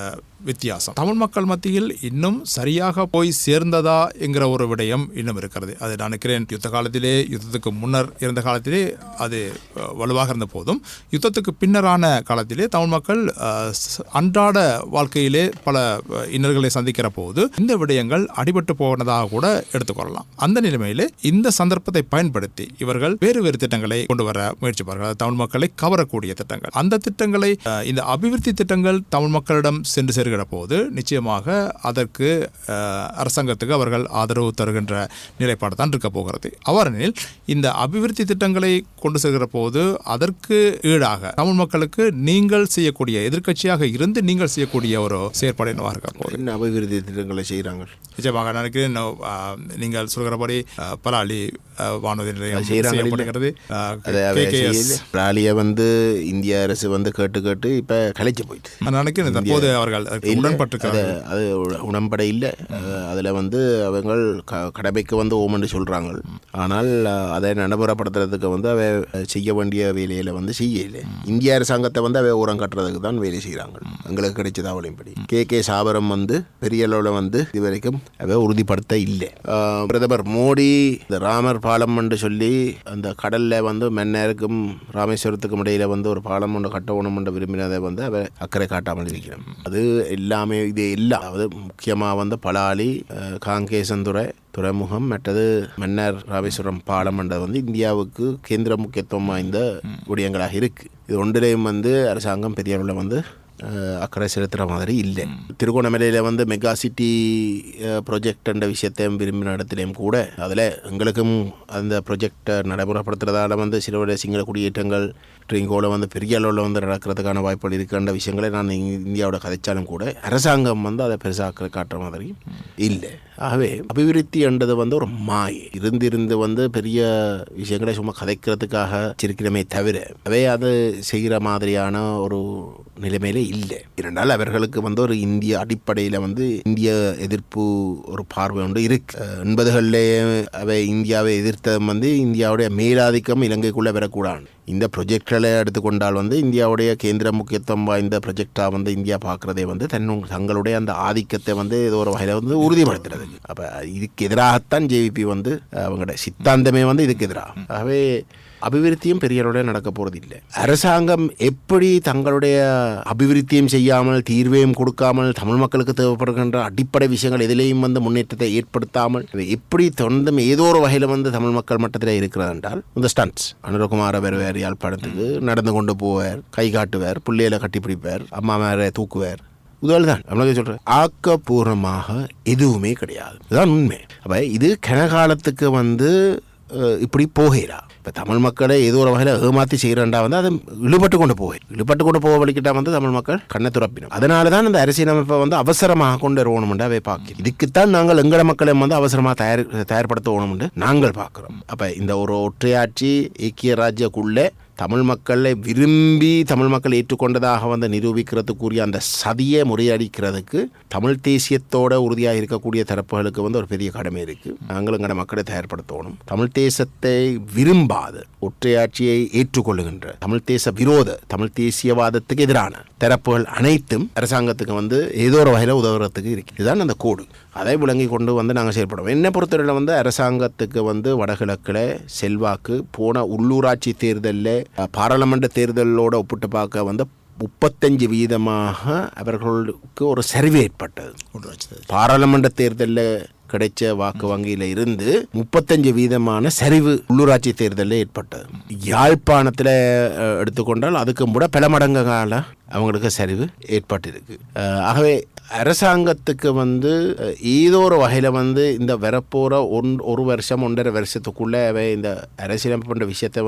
வித்தியாசம் தமிழ் மக்கள் மத்தியில் இன்னும் சரியாக போய் சேர்ந்ததா என்கிற ஒரு விடயம் இன்னும் இருக்கிறது. அது நான் நினைக்கிறேன் யுத்த காலத்திலே, யுத்தத்துக்கு முன்னர் இருந்த காலத்திலே அது வலுவாக இருந்த போதும், யுத்தத்துக்கு பின்னரான காலத்திலே தமிழ் மக்கள் அன்றாட வாழ்க்கையிலே பல இன்னல்களை சந்திக்கிற போது இந்த விடயங்கள் அடிபட்டு போனதாக கூட எடுத்துக்கொள்ளலாம். அந்த நிலைமையிலே இந்த சந்தர்ப்பத்தை பயன்படுத்தி இவர்கள் வேறு வேறு திட்டங்களை கொண்டு வர முயற்சிப்பார்கள். தமிழ் மக்களை கவரக்கூடிய திட்டங்கள், அந்த திட்டங்களை இந்த அபிவிருத்தி திட்டங்கள் தமிழ் மக்களிடம் சென்று சேர்கிற போது நிச்சயமாக அதற்கு அரசாங்கத்துக்கு அவர்கள் ஆதரவு தருகின்ற நிலைப்பாடு தான் இருக்க போகிறது. அவ்வாறெனில் இந்த அபிவிருத்தி திட்டங்களை கொண்டு செல்கிற போது அதற்கு ஈடாக தமிழ் மக்களுக்கு நீங்கள் செய்யக்கூடிய, எதிர்க்கட்சியாக இருந்து நீங்கள் செய்யக்கூடிய ஒரு செயற்பாடு என்னவாக இருக்க போகுது? என்ன அபிவிருத்தி திட்டங்களை செய்கிறாங்க? நிச்சயமாக நினைக்கிறேன் நீங்கள் சொல்கிறபடி பலாலி வானொலி நிலையம் செய்யப்படுகிறது. பலாலியை இந்திய அரசு கேட்டு இப்ப கலைச்சு போயிட்டு நினைக்கிறேன் தற்போது அவர்கள் அது உடன்பட இல்லை. அதில் அவங்க கடமைக்கு ஓமன்னு சொல்கிறாங்க. ஆனால் அதை நடைமுறைப்படுத்துறதுக்கு அவை செய்ய வேண்டிய வேலையில் செய்யலை. இந்திய அரசாங்கத்தை அவை உரம் கட்டுறதுக்கு தான் வேலை செய்கிறாங்க. எங்களுக்கு கிடைச்ச தகவலின்படி கே சாபரம் பெரிய அளவில் இதுவரைக்கும் அவை உறுதிப்படுத்த இல்லை. பிரதமர் மோடி இந்த ராமர் பாலம் என்று சொல்லி அந்த கடலில் மன்னருக்கும் ராமேஸ்வரத்துக்கும் இடையில் ஒரு பாலம் ஒன்று கட்டணும் என்று விரும்பினதை அவை அக்கறை காட்டாமல் இருக்கிறோம். அது எல்லாமே இது எல்லாம், அதாவது முக்கியமாக பலாலி, காங்கேசந்துறை துறைமுகம், மற்றது மன்னர் ராமேஸ்வரம் பாலம் என்றது இந்தியாவுக்கு கேந்திர முக்கியத்துவம் வாய்ந்த விடயங்களாக இருக்குது. இது ஒன்றிலையும் அரசாங்கம் பெரிய அளவில் அக்கறை செலுத்துகிற மாதிரி இல்லை. திருகோணமலையில் மெகா சிட்டி ப்ரொஜெக்ட் என்ற விஷயத்தையும் விரும்பின இடத்துலையும் கூட அதில் எங்களுக்கும் அந்த ப்ரொஜெக்டை நடைமுறைப்படுத்துறதால சில சிங்கள குடியேற்றங்கள் ட்ரிங்கோவில் பெரிய அளவில் நடக்கிறதுக்கான வாய்ப்புகள் இருக்கின்ற விஷயங்களை நான் இந்தியாவோட கதைச்சாலும் கூட அரசாங்கம் அதை பெருசாக அக்கறை காட்டுற மாதிரி இல்லை. ஆகவே அபிவிருத்தி என்றது ஒரு மாய் இருந்து பெரிய விஷயங்களை சும்மா கதைக்கிறதுக்காக சிரிக்கிறமே தவிர அவை அது செய்கிற மாதிரியான ஒரு நிலைமையில இல்லை. இரண்டால் அவர்களுக்கு ஒரு இந்திய அடிப்படையில் இந்திய எதிர்ப்பு ஒரு பார்வை ஒன்று இருக்கு. 80களிலேயே அவை இந்தியாவை எதிர்த்தது இந்தியாவுடைய மேலாதிக்கம் இலங்கைக்குள்ளே வரக்கூடாது. இந்த ப்ரொஜெக்டுகளை எடுத்துக்கொண்டால் இந்தியாவுடைய கேந்திர முக்கியத்துவம் வாய்ந்த ப்ரொஜெக்டாக இந்தியா பார்க்குறதே தங்களுடைய அந்த ஆதிக்கத்தை ஏதோ ஒரு வகையில் உறுதிப்படுத்துறது. அப்போ இதுக்கு எதிராகத்தான் ஜேவிபி அவங்களோட சித்தாந்தமே இதுக்கு எதிராக. ஆகவே அபிவிருத்தியும் பெரிய அளவில் நடக்க போகிறது இல்லை. அரசாங்கம் எப்படி தங்களுடைய அபிவிருத்தியும் செய்யாமல், தீர்வையும் கொடுக்காமல், தமிழ் மக்களுக்கு தேவைப்படுகின்ற அடிப்படை விஷயங்கள் எதிலேயும் முன்னேற்றத்தை ஏற்படுத்தாமல் எப்படி தொடர்ந்தும் ஏதோ ஒரு வகையில் தமிழ் மக்கள் மட்டத்தில் இருக்கிறது என்றால் இந்த ஸ்டன்ட்ஸ் அனுரகுமார வருவார், யாழ்ப்பாணத்துக்கு நடந்து கொண்டு போவார், கை காட்டுவார், பிள்ளையில கட்டிப்பிடிப்பார், அம்மா மேலே தூக்குவார். உதாரணம் நம்மளுக்கு சொல்கிறேன், ஆக்கப்பூர்வமாக எதுவுமே கிடையாது. இதுதான் உண்மை. அப்போ இது கனகாலத்துக்கு இப்படி போகிறா. இப்போ தமிழ் மக்களை ஏதோ ஒரு வகையில் ஏமாற்றி செய்கிறண்டா அதை இழுபட்டு கொண்டு போக வலிக்கிட்டா தமிழ் மக்கள் கண்ணை துறப்பினோம். அதனால தான் இந்த அரசியலமைப்பை அவசரமாக கொண்டு வரணும்னு அவை பார்க்கிறோம். இதுக்குத்தான் நாங்கள் எங்கள மக்களை அவசரமாக தயார்படுத்த வேணும்னு நாங்கள் பார்க்குறோம். அப்போ இந்த ஒரு ஒற்றையாட்சி ஐக்கிய ராஜ்யக்குள்ளே தமிழ் மக்களை விரும்பி தமிழ் மக்கள் ஏற்றுக்கொண்டதாக நிரூபிக்கிறதுக்குரிய அந்த சதியை முறியடிக்கிறதுக்கு தமிழ் தேசியத்தோட உறுதியாக இருக்கக்கூடிய தரப்புகளுக்கு ஒரு பெரிய கடமை இருக்குது. நாங்கள் எங்களோட மக்களை தயார்படுத்தணும். தமிழ் தேசத்தை விரும்பாத, ஒற்றையாட்சியை ஏற்றுக்கொள்ளுகின்ற, தமிழ் தேச விரோத, தமிழ் தேசியவாதத்துக்கு எதிரான தரப்புகள் அனைத்தும் அரசாங்கத்துக்கு ஏதோ ஒரு வகையில் உதவுறதுக்கு இருக்கு. இதுதான் அந்த கோடு. அதை விளங்கி கொண்டு நாங்கள் செயல்படுவோம். என்னை பொறுத்தவரையில் அரசாங்கத்துக்கு வடகிழக்கில் செல்வாக்கு போன உள்ளூராட்சி தேர்தலில் பாராளுமன்ற தேர்தலோட ஒப்பிட்டு பார்க்க 35% அவர்களுக்கு ஒரு சரிவு ஏற்பட்டது. பாராளுமன்ற தேர்தலில் கிடைச்ச வாக்கு வங்கியில இருந்து 35% சரிவு உள்ளூராட்சி தேர்தலில் ஏற்பட்டது. யாழ்ப்பாணத்தில் எடுத்துக்கொண்டால் அதுக்கும் கூட பல மடங்கு கால அவங்களுக்கு சரிவு ஏற்பட்டிருக்கு. ஆகவே அரசாங்கத்துக்கு ஏதோ ஒரு வகையில் இந்த வரப்போகிற ஒரு வருஷம் 1.5 வருஷத்துக்குள்ளே அவை இந்த அரசியலமைப்புன்ற விஷயத்தை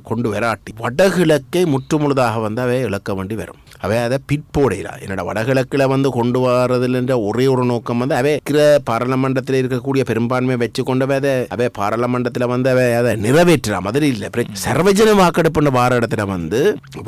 கொண்டு வராட்டி வடகிழக்கை முற்றுமுழுதாக அவை இழக்க வேண்டி வரும். அவை அதை பிற்போடையிலா. என்னோட வடகிழக்கில் கொண்டு வரதுன்ற ஒரே ஒரு நோக்கம் அவை பாராளுமன்றத்தில் இருக்கக்கூடிய பெரும்பான்மையை வச்சு கொண்டு அவை பாராளுமன்றத்தில் அவை அதை நிறைவேற்றலாம். அதில் இல்லை, சர்வஜன வாக்கெடுப்புன்ற வார இடத்துல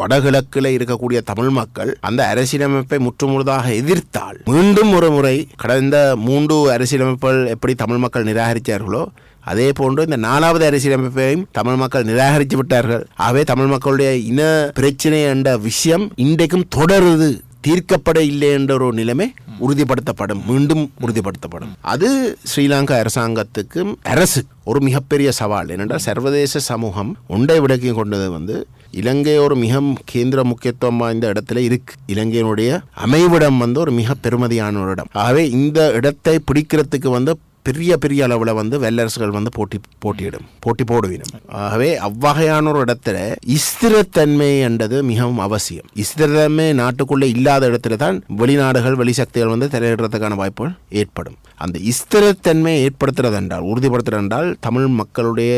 வடகிழக்கில் இருக்கக்கூடிய தமிழ் மக்கள் அந்த அரசியலமைப்பை முற்றுமுழுதாக எதிர்த்தால் மீண்டும் ஒரு முறை கடந்த 3 அரசியலமைப்புகள் எப்படி தமிழ் மக்கள் நிராகரித்தார்களோ அதே போன்று இந்த 4வது அரசியலமைப்பையும் தமிழ் மக்கள் நிராகரித்து விட்டார்கள். ஆகவே தமிழ் மக்களுடைய இன பிரச்சனை என்ற விஷயம் இன்றைக்கும் தொடருது, தீர்க்கப்பட இல்லை என்ற ஒரு நிலைமை உறுதிப்படுத்தப்படும், மீண்டும் உறுதிப்படுத்தப்படும். அது ஸ்ரீலங்கா அரசாங்கத்துக்கு அரசு ஒரு மிகப்பெரிய சவால். ஏனென்றால் சர்வதேச சமூகம் ஒன்றை விளக்கி கொண்டது இலங்கை ஒரு மிக கேந்திர முக்கியத்துவம் வாய்ந்த இடத்துல இருக்கு. இலங்கையினுடைய அமைவிடம் ஒரு மிக பெருமதியான ஒரு இடம். ஆகவே இந்த இடத்தை பிடிக்கிறதுக்கு பெரிய பெரிய அளவில் வல்லரசுகள் போட்டி போடுவினும். ஆகவே அவ்வகையான ஒரு இடத்துல ஸ்திரத்தன்மை என்றது மிகவும் அவசியம். ஸ்திரத்தன்மை நாட்டுக்குள்ளே இல்லாத இடத்துல தான் வெளிநாடுகள் வெளிசக்திகள் தலையிடுறதுக்கான வாய்ப்புகள் ஏற்படும். அந்த ஸ்திரத்தன்மை ஏற்படுத்துறதென்றால் உறுதிப்படுத்துறதென்றால் தமிழ் மக்களுடைய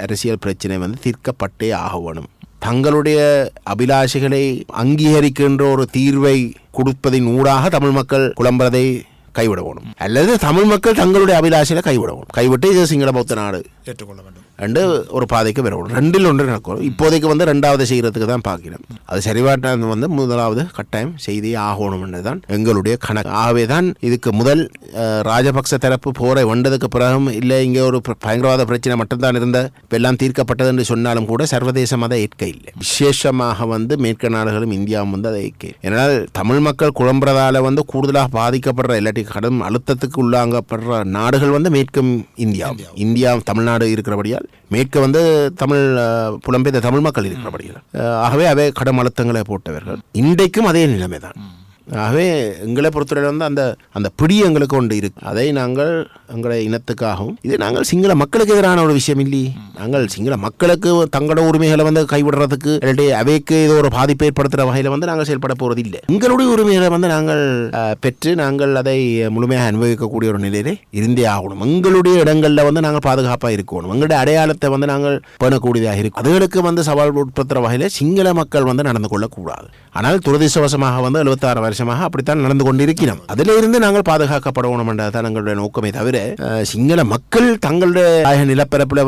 அரசியல் பிரச்சனை தீர்க்கப்பட்டே ஆகணும். தங்களுடைய அபிலாஷைகளை அங்கீகரிக்கின்ற ஒரு தீர்வை கொடுப்பதின் ஊடாக தமிழ் மக்கள் குழம்புறதை கைவிடணும், அல்லது தமிழ் மக்கள் தங்களுடைய அபிலாஷையில கைவிட்டு இது சிங்கள பௌத்த நாடு ஏற்றுக்கொள்ள வேண்டும் ரெண்டு ஒரு பாதைக்கு வரணும். ரெண்டில் ஒன்று நடக்கும். இப்போதைக்கு 2வது செய்கிறதுக்கு தான் பார்க்கிறோம். அது சரிபாட்டா 1வது கட்டாயம் செய்தி ஆகணும் தான் எங்களுடைய கணக்கு. ஆகவே தான் இதுக்கு முதல் ராஜபக்ச தரப்பு போரை வந்ததுக்கு பிறகும் இல்லை இங்கே ஒரு பயங்கரவாத பிரச்சனை மட்டும்தான் இருந்த எல்லாம் தீர்க்கப்பட்டது என்று சொன்னாலும் கூட சர்வதேசம் அதை ஏற்க இல்லை. விசேஷமாக மேற்கு நாடுகளும் இந்தியாவும் அதை ஏற்க. ஏன்னால் தமிழ் மக்கள் குழம்புறதால கூடுதலாக பாதிக்கப்படுற இல்லாட்டி கடும் அழுத்தத்துக்கு உள்ளாங்கப்படுற நாடுகள் மேற்கும் இந்தியா தமிழ்நாடு இருக்கிறபடியால் மேற்கு தமிழ் புலம்பெயர்ந்த தமிழ் மக்கள் இருக்கிறபடியால் ஆகவே அவை கடும் அழுத்தங்களை போட்டவர்கள். இன்றைக்கும் அதே நிலைமை தான். ஆகவே எங்களை பொறுத்தவரை அந்த பிடி எங்களுக்கு ஒன்று இருக்கு. அதை நாங்கள் எங்களுடைய இனத்துக்காகவும் இது நாங்கள் சிங்கள மக்களுக்கு எதிரான ஒரு விஷயம் இல்லை. நாங்கள் சிங்கள மக்களுக்கு தங்களோட உரிமைகளை கைவிடுறதுக்கு இல்லாட்டி அவைக்கு ஏதோ ஒரு பாதிப்பு ஏற்படுத்துகிற வகையில் நாங்கள் செயல்பட போறது இல்லை. எங்களுடைய உரிமைகளை நாங்கள் பெற்று நாங்கள் அதை முழுமையாக அனுபவிக்கக்கூடிய ஒரு நிலையிலே இருந்தே ஆகணும். எங்களுடைய இடங்களில் நாங்கள் பாதுகாப்பாக இருக்கணும். எங்களுடைய அடையாளத்தை நாங்கள் பேணக்கூடியதாக இருக்கும். அதுகளுக்கு சவால் உட்படுத்துகிற வகையில் சிங்கள மக்கள் நடந்து கொள்ளக்கூடாது. ஆனால் துரதிர்ஷ்டவசமாக 76 வருஷமாக அப்படித்தான் நடந்து கொண்டிருக்கிறோம். அதில் இருந்து நாங்கள் பாதுகாக்கப்படணும் என்றதான் எங்களுடைய நோக்கமே தவிர சிங்கள மக்கள் தங்களுடைய நிலப்பரப்பில்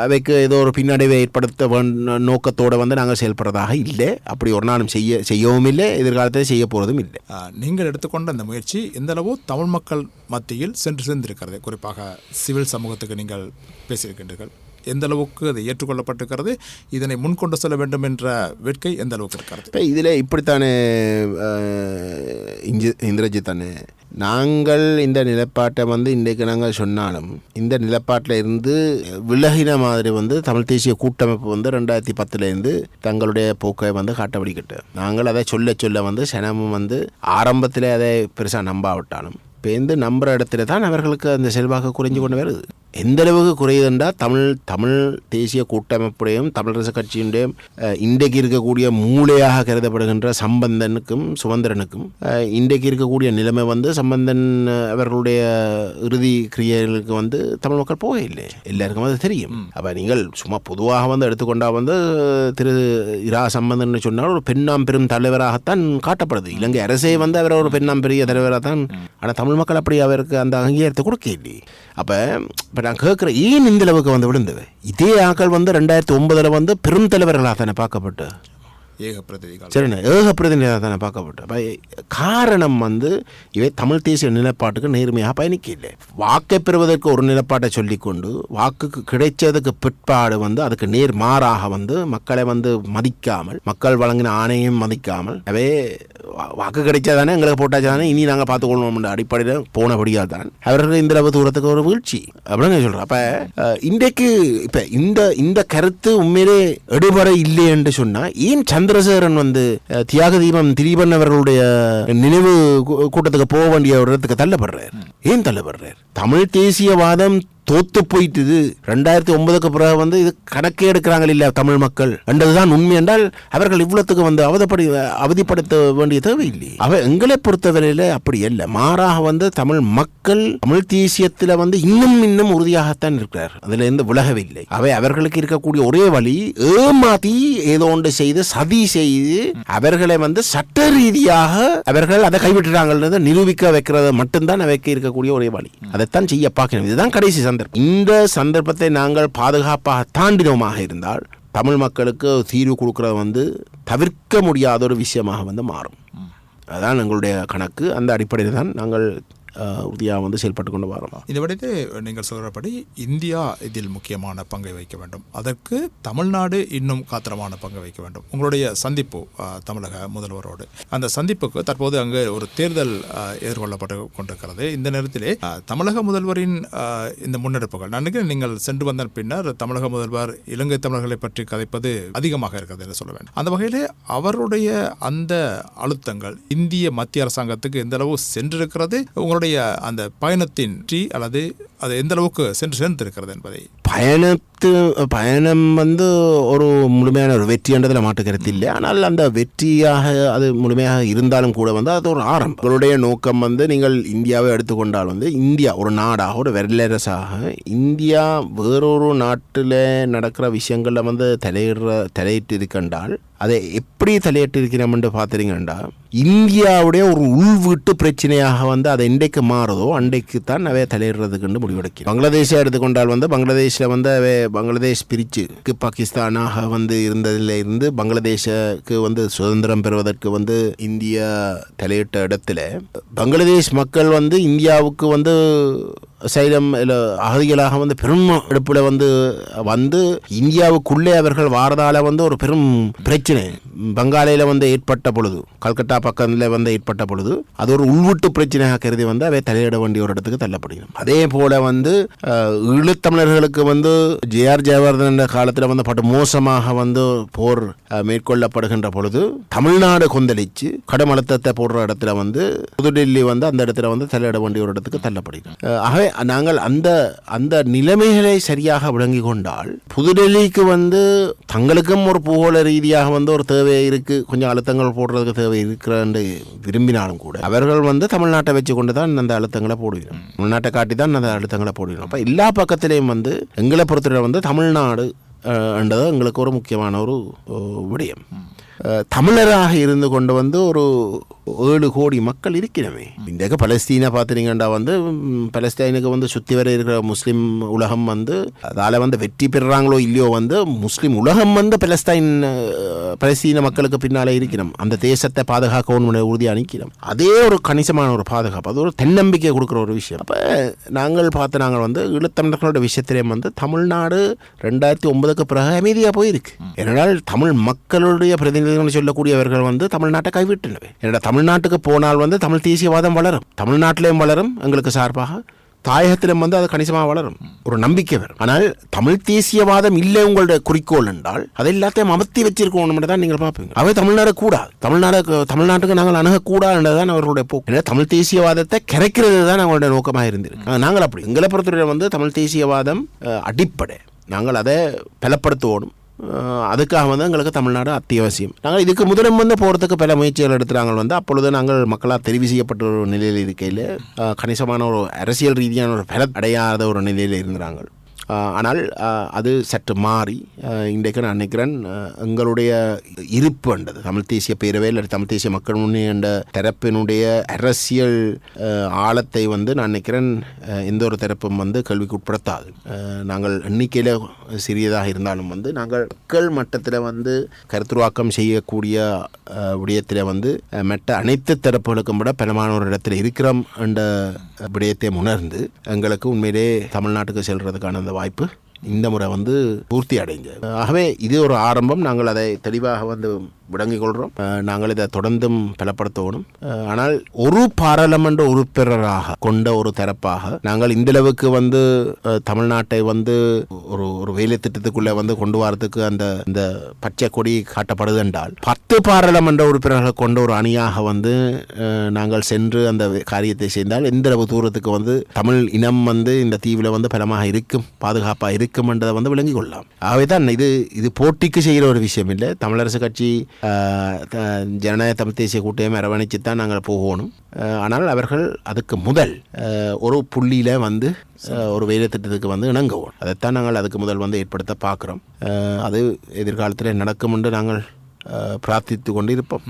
அவைக்கு ஏதோ ஒரு பின்னடைவை ஏற்படுத்த நோக்கத்தோடு நாங்கள் செயல்படுறதாக இல்லை. அப்படி ஒரு நாளும் செய்யவும் இல்லை, எதிர்காலத்தில் செய்ய போகிறதும் இல்லை. நீங்கள் எடுத்துக்கொண்ட அந்த முயற்சி எந்தளவு தமிழ் மக்கள் மத்தியில் சென்றிருக்கிறது? குறிப்பாக சிவில் சமூகத்துக்கு நீங்கள் பேசியிருக்கின்றீர்கள். எந்த அளவுக்கு அது ஏற்றுக்கொள்ளப்பட்டிருக்கிறது? இதனை முன்கொண்டு செல்ல வேண்டும் என்ற வேட்கை எந்த அளவுக்கு இருக்கிறது? இப்போ இதில் இப்படித்தானே இந்திரஜித் தானே, நாங்கள் இந்த நிலப்பாட்டை இன்றைக்கு நாங்கள் சொன்னாலும் இந்த நிலப்பாட்டில் இருந்து விலகின மாதிரி தமிழ் தேசிய கூட்டமைப்பு 2010 தங்களுடைய போக்கை காட்டப்படிக்கிட்டு நாங்கள் அதை சொல்ல சனமும் ஆரம்பத்தில் அதை பெருசாக நம்பாவிட்டாலும் இப்போ நம்புகிற இடத்துல தான் அவர்களுக்கு அந்த செல்வாக்கு குறைஞ்சு கொண்டு வருது. எந்த அளவுக்கு குறையுதுன்றால் தமிழ் தேசிய கூட்டமைப்புடையும் தமிழரசு கட்சியுடையும் இன்றைக்கு இருக்கக்கூடிய மூளையாக கருதப்படுகின்ற சம்பந்தனுக்கும் சுமந்திரனுக்கும் இன்றைக்கு இருக்கக்கூடிய நிலைமை சம்பந்தன் அவர்களுடைய இறுதி கிரியைகளுக்கு தமிழ் மக்கள் போக இல்லை. எல்லாருக்கும் அது தெரியும். அப்போ நீங்கள் சும்மா பொதுவாக எடுத்துக்கொண்டா திரு இரா சம்பந்தன் சொன்னால் ஒரு பெண்ணாம் பெரும் தலைவராகத்தான் காட்டப்படுது. இலங்கை அரசே அவர் ஒரு பெண்ணாம் பெரிய தலைவராக தான். ஆனால் தமிழ் மக்கள் அப்படி அவருக்கு அந்த அங்கீகாரத்தை கொடுக்க இல்லை. அப்போ நான் கேட்குறேன், ஏன் இந்த அளவுக்கு விழுந்தது? இதே ஆக்கள் 2009 பெரும் தலைவர்களாக தானே பார்க்கப்பட்டு சரிண்ணா ஏகப்பிரதிநிதியாக தானே பார்க்கப்பட்டு. காரணம் இவை தமிழ் தேசிய நிலப்பாட்டுக்கு நேர்மையாக பயணிக்க இல்லை. வாக்கை பெறுவதற்கு ஒரு நிலப்பாட்டை சொல்லிக்கொண்டு வாக்குக்கு கிடைச்சதுக்கு பிற்பாடு அதுக்கு நேர் மாறாக மக்களை மதிக்காமல் மக்கள் வழங்கின ஆணையம் மதிக்காமல் அவே வாக்கு கிடைச்சாதானே எங்களுக்கு போட்டாச்சாதானே இனி நாங்கள் பார்த்துக்கொள்ளணும் அடிப்படையில் போனபடியால் தான் அவர்கள் இந்த அளவு தூரத்துக்கு ஒரு வீழ்ச்சி அப்படின்னு சொல்கிறேன். அப்போ இன்றைக்கு இப்போ இந்த கருத்து உண்மையிலே எடுபட இல்லை என்று சொன்னால் ஏன் சந்திரசேகரன் தியாக தீபம் திலீபன் அவர்களுடைய நினைவு கூட்டத்துக்கு போக வேண்டிய ஒரு இடத்துக்கு தள்ளப்படுறார்? ஏன் தள்ளப்படுறார்? தமிழ் தேசியவாதம் தோத்து போயிட்டுது. 2009 பிறகு இது கணக்கே எடுக்கிறாங்க இல்ல தமிழ் மக்கள் என்றதுதான் உண்மை என்றால் அவர்கள் இவ்வளவுக்கு அவதிப்படுத்த வேண்டிய தேவை இல்லை. எங்களை பொறுத்தவரையில அப்படி அல்ல. மாறாக தமிழ் மக்கள் தமிழ் தேசியத்தில் இன்னும் உறுதியாகத்தான் இருக்கிறார். அதுல இருந்து விலகவில்லை. அவர்களுக்கு இருக்கக்கூடிய ஒரே வழி ஏமாத்தி ஏதோ ஒன்று செய்து சதி செய்து அவர்களை சட்ட ரீதியாக அவர்கள் அதை கைவிட்டுறாங்க நிரூபிக்க வைக்கிறது மட்டும்தான் அவைக்கு இருக்கக்கூடிய ஒரே வழி. அதைத்தான் செய்ய பார்க்கணும். இதுதான் கடைசி இந்த சந்தர்ப்பத்தை நாங்கள் பாதுகாப்பாக தாண்டினோமாக இருந்தால் தமிழ் மக்களுக்கு தீர்வு கொடுக்கறது தவிர்க்க முடியாத ஒரு விஷயமாக மாறும். அதுதான் எங்களுடைய கணக்கு. அந்த அடிப்படையில் தான் நாங்கள் உறுதியாக வந்து செயல்பட்டு கொண்டு வரோம். இந்த விடத்தை நீங்கள் சொல்கிறபடி இந்தியா இதில் முக்கியமான பங்கை வைக்க வேண்டும், அதற்கு தமிழ்நாடு இன்னும் காத்திரமான பங்கை வைக்க வேண்டும். உங்களுடைய சந்திப்பு தமிழக முதல்வரோடு, அந்த சந்திப்புக்கு தற்போது அங்கு ஒரு தேர்தல் எதிர்கொள்ளப்பட்டு கொண்டிருக்கிறது. இந்த நேரத்திலே தமிழக முதல்வரின் இந்த முன்னெடுப்புகள், நான் நினைக்கிறேன் நீங்கள் சென்று வந்த பின்னர் தமிழக முதல்வர் இலங்கை தமிழர்களை பற்றி கதைப்பது அதிகமாக இருக்கிறது என்று சொல்ல வேண்டும். அந்த வகையிலே அவருடைய அந்த அழுத்தங்கள் இந்திய மத்திய அரசாங்கத்துக்கு எந்த அளவு சென்றிருக்கிறது, உங்களுடைய அந்த பயணத்தின் அல்லது அது எந்த அளவுக்கு சேர்ந்திருக்கிறது என்பதை. பயணம் வந்து ஒரு முழுமையான ஒரு வெற்றி என்றதில் மாற்றுக்கிறது இல்லை. ஆனால் அந்த வெற்றியாக அது முழுமையாக இருந்தாலும் கூட வந்து அது ஒரு ஆரம்பம். உங்களுடைய நோக்கம் வந்து நீங்கள் இந்தியாவை எடுத்துக்கொண்டால் வந்து இந்தியா ஒரு நாடாக, ஒரு வல்லரசாக இந்தியா வேறொரு நாட்டில் நடக்கிற விஷயங்களில் வந்து தலையிட்டு இருக்கின்றால் அதை எப்படி தலையிட்டு இருக்கிறோம் என்று பார்த்துறீங்கன்னா, இந்தியாவுடைய ஒரு உள்வீட்டு பிரச்சனையாக வந்து அதை இன்றைக்கு மாறுதோ அன்றைக்கு தான் அவை தலையிடுறதுக்கு முடிவெடுக்கும். பங்களாதேஷை எடுத்துக்கொண்டால் வந்து பங்களாதேஷில் வந்து அவை பங்களாதேஷ் பிரித்து பாகிஸ்தானாக வந்து இருந்ததில் இருந்து பங்களாதேஷுக்கு வந்து சுதந்திரம் பெறுவதற்கு வந்து இந்தியா தலையிட்ட இடத்துல பங்களாதேஷ் மக்கள் வந்து இந்தியாவுக்கு வந்து சைலம் அகதிகளாக வந்து பெரும் எடுப்பில் வந்து இந்தியாவுக்குள்ளே அவர்கள் வாரதால வந்து ஒரு பெரும் பிரச்சனை பங்காலையில் வந்து ஏற்பட்ட பொழுது, கல்கத்தா பக்கத்தில் வந்து ஏற்பட்ட பொழுது அது ஒரு உள்வீட்டு பிரச்சனையாக கருதி வந்து அவை தலையிட வேண்டிய ஒரு இடத்துக்கு தள்ளப்படுகிறது. அதே போல வந்து ஈழத்தமிழர்களுக்கு வந்து ஜே.ஆர். ஜெயவர்தன காலத்தில் வந்து பட்டு மோசமாக வந்து போர் மேற்கொள்ளப்படுகின்ற பொழுது தமிழ்நாடு கொந்தளிச்சு கடும் அழுத்தத்தை போடுற இடத்துல வந்து புதுடெல்லி வந்து அந்த இடத்துல வந்து தலையிட வேண்டிய ஒரு இடத்துக்கு தள்ளப்படுகிறது. ஆகவே நாங்கள் அந்த நிலைமைகளை சரியாக விளங்கி கொண்டால் புதுடெல்லிக்கு வந்து தங்களுக்கும் ஒரு பூகோள ரீதியாக வந்து ஒரு தேவை இருக்கு, கொஞ்சம் அழுத்தங்கள் போடுறதுக்கு தேவை இருக்கிறன்னு விரும்பினாலும் கூட அவர்கள் வந்து தமிழ்நாட்டை வச்சு கொண்டு தான் அந்த அழுத்தங்களை போடுகிறோம், தமிழ்நாட்டை காட்டி தான் அந்த அழுத்தங்களை போடுகிறோம். அப்போ எல்லா பக்கத்திலையும் வந்து எங்களை பொறுத்தவரை வந்து தமிழ்நாடு என்றது எங்களுக்கு ஒரு முக்கியமான ஒரு விடயம். தமிழராக இருந்து கொண்டு வந்து ஒரு 7 கோடி மக்கள் இருக்கிறவே. இன்றைக்கு பலஸ்தீனை பார்த்துட்டீங்கன்னா வந்து பலஸ்தீனுக்கு வந்து சுற்றி வர இருக்கிற முஸ்லீம் உலகம் வந்து அதால் வந்து வெற்றி பெறுறாங்களோ இல்லையோ வந்து முஸ்லீம் உலகம் வந்து பலஸ்தீன மக்களுக்கு பின்னாலே இருக்கிறோம், அந்த தேசத்தை பாதுகாக்கணும் உறுதியாக நிற்கிறோம். அதே ஒரு கணிசமான ஒரு பாதுகாப்பு, அது ஒரு தென்னம்பிக்கை கொடுக்குற ஒரு விஷயம். அப்போ நாங்கள் வந்து ஈழத்தமிழர்களோட விஷயத்திலே வந்து தமிழ்நாடு 2009க்கு பிறகு அமைதியாக போயிருக்கு. ஏனென்றால் தமிழ் மக்களுடைய பிரதிநிதிகள் சொல்லக்கூடியவர்கள் வந்து தமிழ்நாட்டை கைவிட்டனவே. என்னடா தமிழ்நாட்டுக்கு போனால் வந்து தமிழ் தேசியவாதம் வளரும், தமிழ்நாட்டிலையும் வளரும், எங்களுக்கு சார்பாக தாயகத்திலும் வந்து அது கணிசமாக வளரும், ஒரு நம்பிக்கை வரும். ஆனால் தமிழ் தேசியவாதம் இல்லை உங்களுடைய குறிக்கோள் என்றால் அதை எல்லாத்தையும் அமர்த்தி வச்சிருக்கணும் தான் நீங்கள் பார்ப்பீங்க. அவை தமிழ்நாடு கூடாது, தமிழ்நாட்டுக்கு நாங்கள் அணுகக்கூடாதுன்றதான் அவர்களுடைய போக்கு. தமிழ் தேசியவாதத்தை கரைக்கிறது தான் அவங்களுடைய நோக்கமாக இருந்திருக்கு. நாங்கள் அப்படி எங்களை பொறுத்தவரை வந்து தமிழ் தேசியவாதம் அடிப்படை, நாங்கள் அதை பலப்படுத்துவோம். அதுக்காக வந்து எங்களுக்கு தமிழ்நாடு அத்தியாவசியம். நாங்கள் இதுக்கு முதலும் வந்து போகிறதுக்கு பல முயற்சிகள் எடுத்துறாங்க. வந்து அப்பொழுது நாங்கள் மக்களால் தெரிவு செய்யப்பட்ட ஒரு நிலையில் இருக்கையில் கணிசமான ஒரு அரசியல் ரீதியான ஒரு பல அடையாத ஒரு நிலையில் இருந்தாங்க. ஆனால் அது சற்று மாறி இன்றைக்கு நான் நினைக்கிறேன் எங்களுடைய இருப்பு என்றது தமிழ் தேசிய பேரவை இல்லை தமிழ் தேசிய மக்கள் முன்னணி என்ற தரப்பினுடைய அரசியல் ஆழத்தை வந்து நான் நினைக்கிறேன் எந்த ஒரு தரப்பும் வந்து கேள்விக்கு உட்படுத்தாது. நாங்கள் எண்ணிக்கையில் சிறியதாக இருந்தாலும் வந்து நாங்கள் மக்கள் மட்டத்தில் வந்து கருத்துருவாக்கம் செய்யக்கூடிய விடயத்தில் வந்து மற்ற அனைத்து தரப்புகளுக்கும் விட பலமான ஒரு இடத்துல இருக்கிறோம் என்ற விடயத்தை உணர்ந்து எங்களுக்கு உண்மையிலே தமிழ்நாட்டுக்கு செல்றதுக்கான அந்த வாய்ப்பு இந்த முறை வந்து பூர்த்தி அடைஞ்சு. ஆகவே இது ஒரு ஆரம்பம். நாங்கள் அதை தெளிவாக வந்து விளங்கிக் கொள்கிறோம். நாங்கள் இதை தொடர்ந்தும் பலப்படுத்தணும். ஆனால் ஒரு பாராளுமன்ற உறுப்பினராக கொண்ட ஒரு தரப்பாக நாங்கள் இந்தளவுக்கு வந்து தமிழ்நாட்டை வந்து ஒரு வேலை திட்டத்துக்குள்ளே வந்து கொண்டு வரதுக்கு அந்த பச்சை கொடி காட்டப்படுது என்றால் 10 பாராளுமன்ற உறுப்பினர்களை கொண்ட ஒரு அணியாக வந்து நாங்கள் சென்று அந்த காரியத்தை செய்தால் எந்தளவு தூரத்துக்கு வந்து தமிழ் இனம் வந்து இந்த தீவில் வந்து பலமாக இருக்கும், பாதுகாப்பாக இருக்கும் என்றதை வந்து விளங்கிக் கொள்ளலாம். ஆகவே தான் இது போட்டிக்கு செய்கிற ஒரு விஷயம் இல்லை. தமிழரசு கட்சி ஜனநாயக தமிழ் தேசிய கூட்டமைப்பை அரவணைச்சு தான் நாங்கள் போகணும். ஆனால் அவர்கள் அதுக்கு முதல் ஒரு புள்ளியில் வந்து ஒரு வேலை திட்டத்துக்கு வந்து இணங்குவோம். அதைத்தான் நாங்கள் அதுக்கு முதல் வந்து ஏற்படுத்த பார்க்குறோம். அது எதிர்காலத்தில் நடக்கும் என்று நாங்கள் பிரார்த்தித்து கொண்டு இருப்போம்.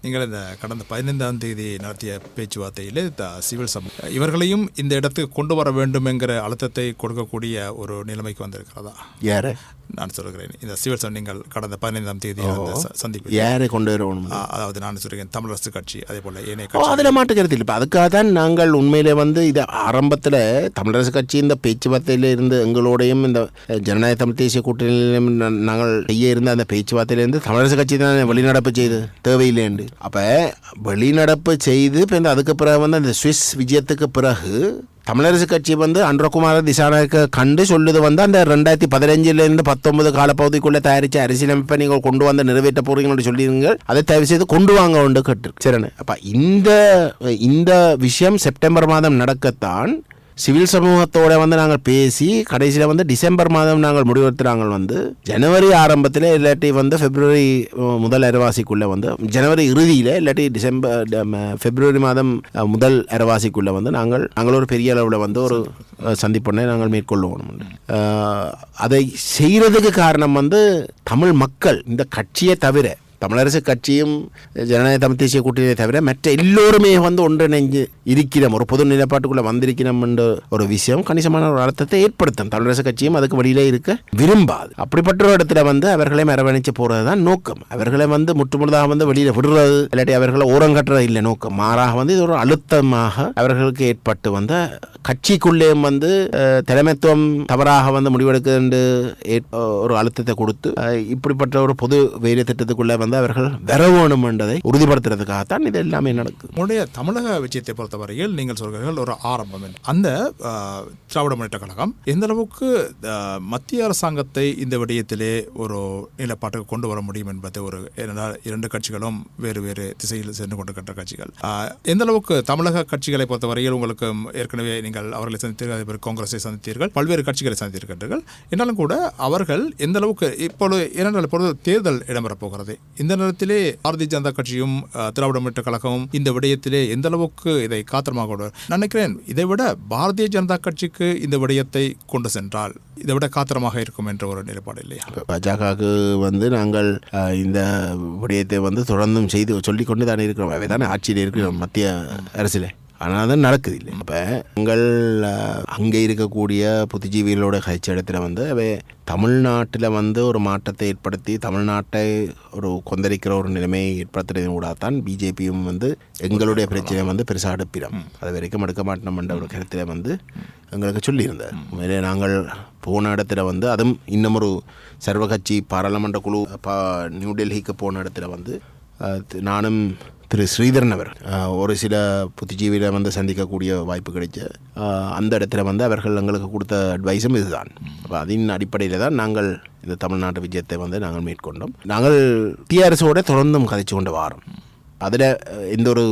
நீங்கள் இந்த கடந்த 15ஆம் தேதி நடத்திய பேச்சுவார்த்தையில் சிவில் சமூகம் இவர்களையும் இந்த இடத்துக்கு கொண்டு வர வேண்டும் என்கிற அழுத்தத்தை கொடுக்கக்கூடிய ஒரு நிலைமைக்கு வந்திருக்கிறதா? யாரை நான் சொல்கிறேன், இந்த சிவில் சமூகம் நீங்கள் கடந்த 15ஆம் தேதி சந்திப்பு யாரை கொண்டு வரணும், அதாவது நான் சொல்கிறேன் தமிழரசு கட்சி அதே போல் ஏனைய அதில் மாட்டுக்கிறது இல்லை. இப்போ அதுக்காக தான் நாங்கள் உண்மையிலே வந்து இது ஆரம்பத்தில் தமிழரசு கட்சி இந்த பேச்சுவார்த்தையில் இருந்து எங்களோடையும் இந்த ஜனநாயக தமிழ் தேசிய கூட்டணியிலும் நாங்கள் செய்ய இருந்த அந்த பேச்சுவார்த்தையிலேருந்து தமிழரசு கட்சி தான் வெளிநடப்பு செய்து தேவையில்லைண்டு. அப்போ வெளிநடப்பு செய்து இப்போ அதுக்கு பிறகு வந்து அந்த சுவிஸ் விஜயத்துக்கு பிறகு தமிழரசு கட்சி வந்து அன்றகுமார திசாநாயக்க கண்டு சொல்லுது வந்து அந்த 2015 19 காலப்பகுதிக்குள்ளே தயாரித்த அரசியலமைப்பை நீங்கள் கொண்டு வந்து நிறைவேற்ற போறீங்கன்னு சொல்லிடுங்க, அதை தயவு செய்து கொண்டு வாங்க உண்டு கேட்டு. சரிண்ணே, அப்போ இந்த விஷயம் செப்டம்பர் மாதம் நடக்கத்தான் சிவில் சமூகத்தோட வந்து நாங்கள் பேசி கடைசியில் வந்து டிசம்பர் மாதம் நாங்கள் முடிவெடுத்துறாங்க. வந்து ஜனவரி ஆரம்பத்தில் இல்லாட்டி வந்து பிப்ரவரி முதல் அரைவாசிக்குள்ளே வந்து ஜனவரி இறுதியில் இல்லாட்டி பிப்ரவரி மாதம் முதல் அரைவாசிக்குள்ளே வந்து நாங்கள் ஒரு பெரிய அளவில் வந்து ஒரு சந்திப்பொன்னை நாங்கள் மேற்கொள்ளுவோம். அதை செய்கிறதுக்கு காரணம் வந்து தமிழ் மக்கள் இந்த கட்சியை தவிர தமிழரசு கட்சியும் ஜனநாயக தமிழ் தேசிய கூட்டணியை தவிர மற்ற எல்லோருமே வந்து ஒன்றிணைஞ்சு இருக்கிறோம், ஒரு பொது நிலைப்பாட்டுக்குள்ளே வந்திருக்கிறோம் என்ற ஒரு விஷயம் கணிசமான ஒரு அர்த்தத்தை ஏற்படுத்தும். தமிழரசு கட்சியும் அதுக்கு வழியிலே இருக்க விரும்பாது. அப்படிப்பட்ட ஒரு இடத்துல வந்து அவர்களை அரவணைச்சு போகிறது தான் நோக்கம். அவர்களை வந்து முற்றுமுழுதாக வந்து வெளியில் விடுறது இல்லாட்டி அவர்களை ஓரங்கட்டுறது இல்லை நோக்கம். மாறாக வந்து இது ஒரு அழுத்தமாக அவர்களுக்கு ஏற்பட்டு வந்து கட்சிக்குள்ளே வந்து தலைமைத்துவம் தவறாக வந்து முடிவெடுக்க ஒரு அழுத்தத்தை கொடுத்து இப்படிப்பட்ட ஒரு பொது வேலை திட்டத்துக்குள்ளே வந்து அவர்கள் வர வேணும் என்பதை உறுதிப்படுத்துறதுக்காகத்தான் இது எல்லாமே நடக்குது. உங்களுடைய தமிழக விஷயத்தை பொறுத்தவரையில் நீங்கள் சொல்கிறீர்கள் ஒரு ஆரம்பம். அந்த திராவிட முன்னேற்ற கழகம் எந்த அளவுக்கு மத்திய அரசாங்கத்தை இந்த விடயத்திலே ஒரு நிலைப்பாட்டுக்கு கொண்டு வர முடியும் என்பது ஒரு இரண்டு கட்சிகளும் வேறு வேறு திசையில் சென்று கொண்டிருக்கின்ற கட்சிகள். எந்த அளவுக்கு தமிழக கட்சிகளை பொறுத்தவரையில் உங்களுக்கு ஏற்கனவே நீங்கள் அவர்களை சந்தித்தீர்கள், அதே காங்கிரஸை சந்தித்தீர்கள், பல்வேறு கட்சிகளை சந்தித்திருக்கின்றீர்கள். என்னாலும் கூட அவர்கள் எந்த அளவுக்கு இப்பொழுது தேர்தல் இடம்பெறப் போகிறது, இந்த நேரத்திலே பாரதிய ஜனதா கட்சியும் திராவிட முன்னேற்ற கழகமும் இந்த விடயத்திலே எந்த அளவுக்கு இதை காத்திரமாக நினைக்கிறேன். இதை விட பாரதிய ஜனதா கட்சிக்கு இந்த விடயத்தை கொண்டு சென்றால் இதை விட காத்திரமாக இருக்கும் என்ற ஒரு நிலைப்பாடு இல்லையா? பாஜகவுக்கு வந்து நாங்கள் இந்த விடயத்தை வந்து தொடர்ந்தும் செய்து சொல்லிக்கொண்டு தானே இருக்கிறோம். அவை தானே ஆட்சியில் இருக்கிறோம் மத்திய அரசில். ஆனால் தான் நடக்குது இல்லை. இப்போ எங்கள் அங்கே இருக்கக்கூடிய புத்திஜீவிகளோட கட்சி இடத்துல வந்து அவை தமிழ்நாட்டில் வந்து ஒரு மாற்றத்தை ஏற்படுத்தி தமிழ்நாட்டை ஒரு கொந்தளிக்கிற ஒரு நிலைமையை ஏற்படுத்துறதும் கூட தான் பிஜேபியும் வந்து எங்களுடைய பிரச்சனையை வந்து பெருசாக அடுப்பிடும், அது வரைக்கும் எடுக்க மாட்டோம்ன்ற ஒரு கருத்தில் வந்து எங்களுக்கு சொல்லியிருந்தார். உண்மையிலே நாங்கள் போன இடத்துல வந்து அதுவும் இன்னும் ஒரு சர்வகட்சி பாராளுமன்ற குழு நியூ டெல்லிக்கு போன இடத்துல வந்து நானும் திரு ஸ்ரீதரன் அவர் ஒரு சில புத்திஜீவியில் வந்து சந்திக்கக்கூடிய வாய்ப்பு கிடைச்ச அந்த இடத்துல வந்து அவர்கள் எங்களுக்கு கொடுத்த அட்வைஸும் இதுதான். அப்போ அதன் அடிப்படையில் தான் நாங்கள் இந்த தமிழ்நாட்டு விஜயத்தை வந்து நாங்கள் மேற்கொண்டோம். நாங்கள் டிஆர்எஸோட தொடர்ந்தும் கதைச்சு கொண்டு வாரோம். அதில் எந்த ஒரு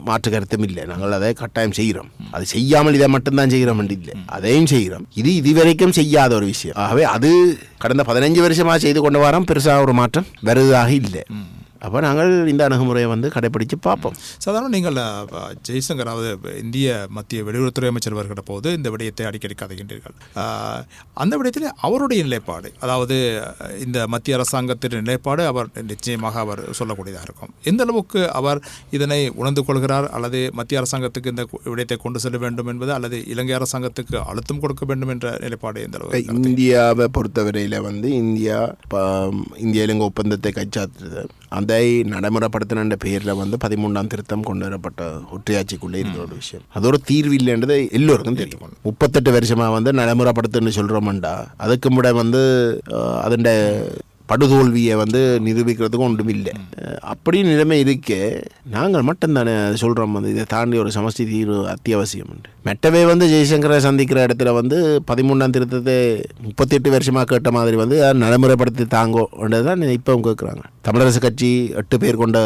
மாற்று கருத்தும் இல்லை. நாங்கள் அதை கட்டாயம் செய்கிறோம். அது செய்யாமல் இதை மட்டும்தான் செய்கிறோம் இல்லை, அதையும் செய்கிறோம். இது இதுவரைக்கும் செய்யாத ஒரு விஷயம். ஆகவே அது கடந்த 15 வருஷமாக செய்து கொண்டு வரோம். பெருசாக ஒரு மாற்றம் வருவதாக இல்லை. அப்போ நாங்கள் இந்த அணுகுமுறையை வந்து கடைப்பிடித்து பார்ப்போம். சாதாரண நீங்கள் ஜெய்சங்கர் இந்திய மத்திய வெளியுறவுத்துறை அமைச்சர் வருகிற போது இந்த விடயத்தை அடிக்கடி கதைகின்றீர்கள். அந்த விடயத்தில் அவருடைய நிலைப்பாடு, அதாவது இந்த மத்திய அரசாங்கத்தின் நிலைப்பாடு அவர் நிச்சயமாக அவர் சொல்லக்கூடியதாக இருக்கும். எந்த அளவுக்கு அவர் இதனை உணர்ந்து கொள்கிறார், அல்லது மத்திய அரசாங்கத்துக்கு இந்த விடயத்தை கொண்டு செல்ல வேண்டும் என்பது, அல்லது இலங்கை அரசாங்கத்துக்கு அழுத்தம் கொடுக்க வேண்டும் என்ற நிலைப்பாடு எந்த அளவுக்கு? இந்தியாவை பொறுத்தவரையில் வந்து இந்தியா இலங்கை ஒப்பந்தத்தை கைச்சாத்துறது, அதை நடைமுறைப்படுத்தின பெயரில் வந்து 13ஆம் திருத்தம் கொண்டு வரப்பட்ட ஒற்றையாட்சிக்குள்ளே இருக்கிற ஒரு விஷயம். அது ஒரு தீர்வு இல்லைன்றது எல்லோருக்கும் தெரியும். 38 வருஷமாக வந்து நடைமுறைப்படுத்துன்னு சொல்கிறோம்டா அதுக்கு முட வந்து அதோட படுதோல்வியை வந்து நிரூபிக்கிறதுக்கும் ஒன்றும் இல்லை. அப்படி நிலைமை இருக்கே நாங்கள் மட்டும்தானே சொல்கிறோம் வந்து இதை தாண்டி ஒரு சமஷ்டி தீர்வு அத்தியாவசியம். மெட்டவே வந்து ஜெய்சங்கரை சந்திக்கிற இடத்துல வந்து 13ஆம் திருத்தத்தை 38 வருஷமாக கேட்ட மாதிரி வந்து நடைமுறைப்படுத்தி தாங்கோன்றது தான் இப்போவும் கேட்குறாங்க. தமிழரசு கட்சி 8 பேர் கொண்ட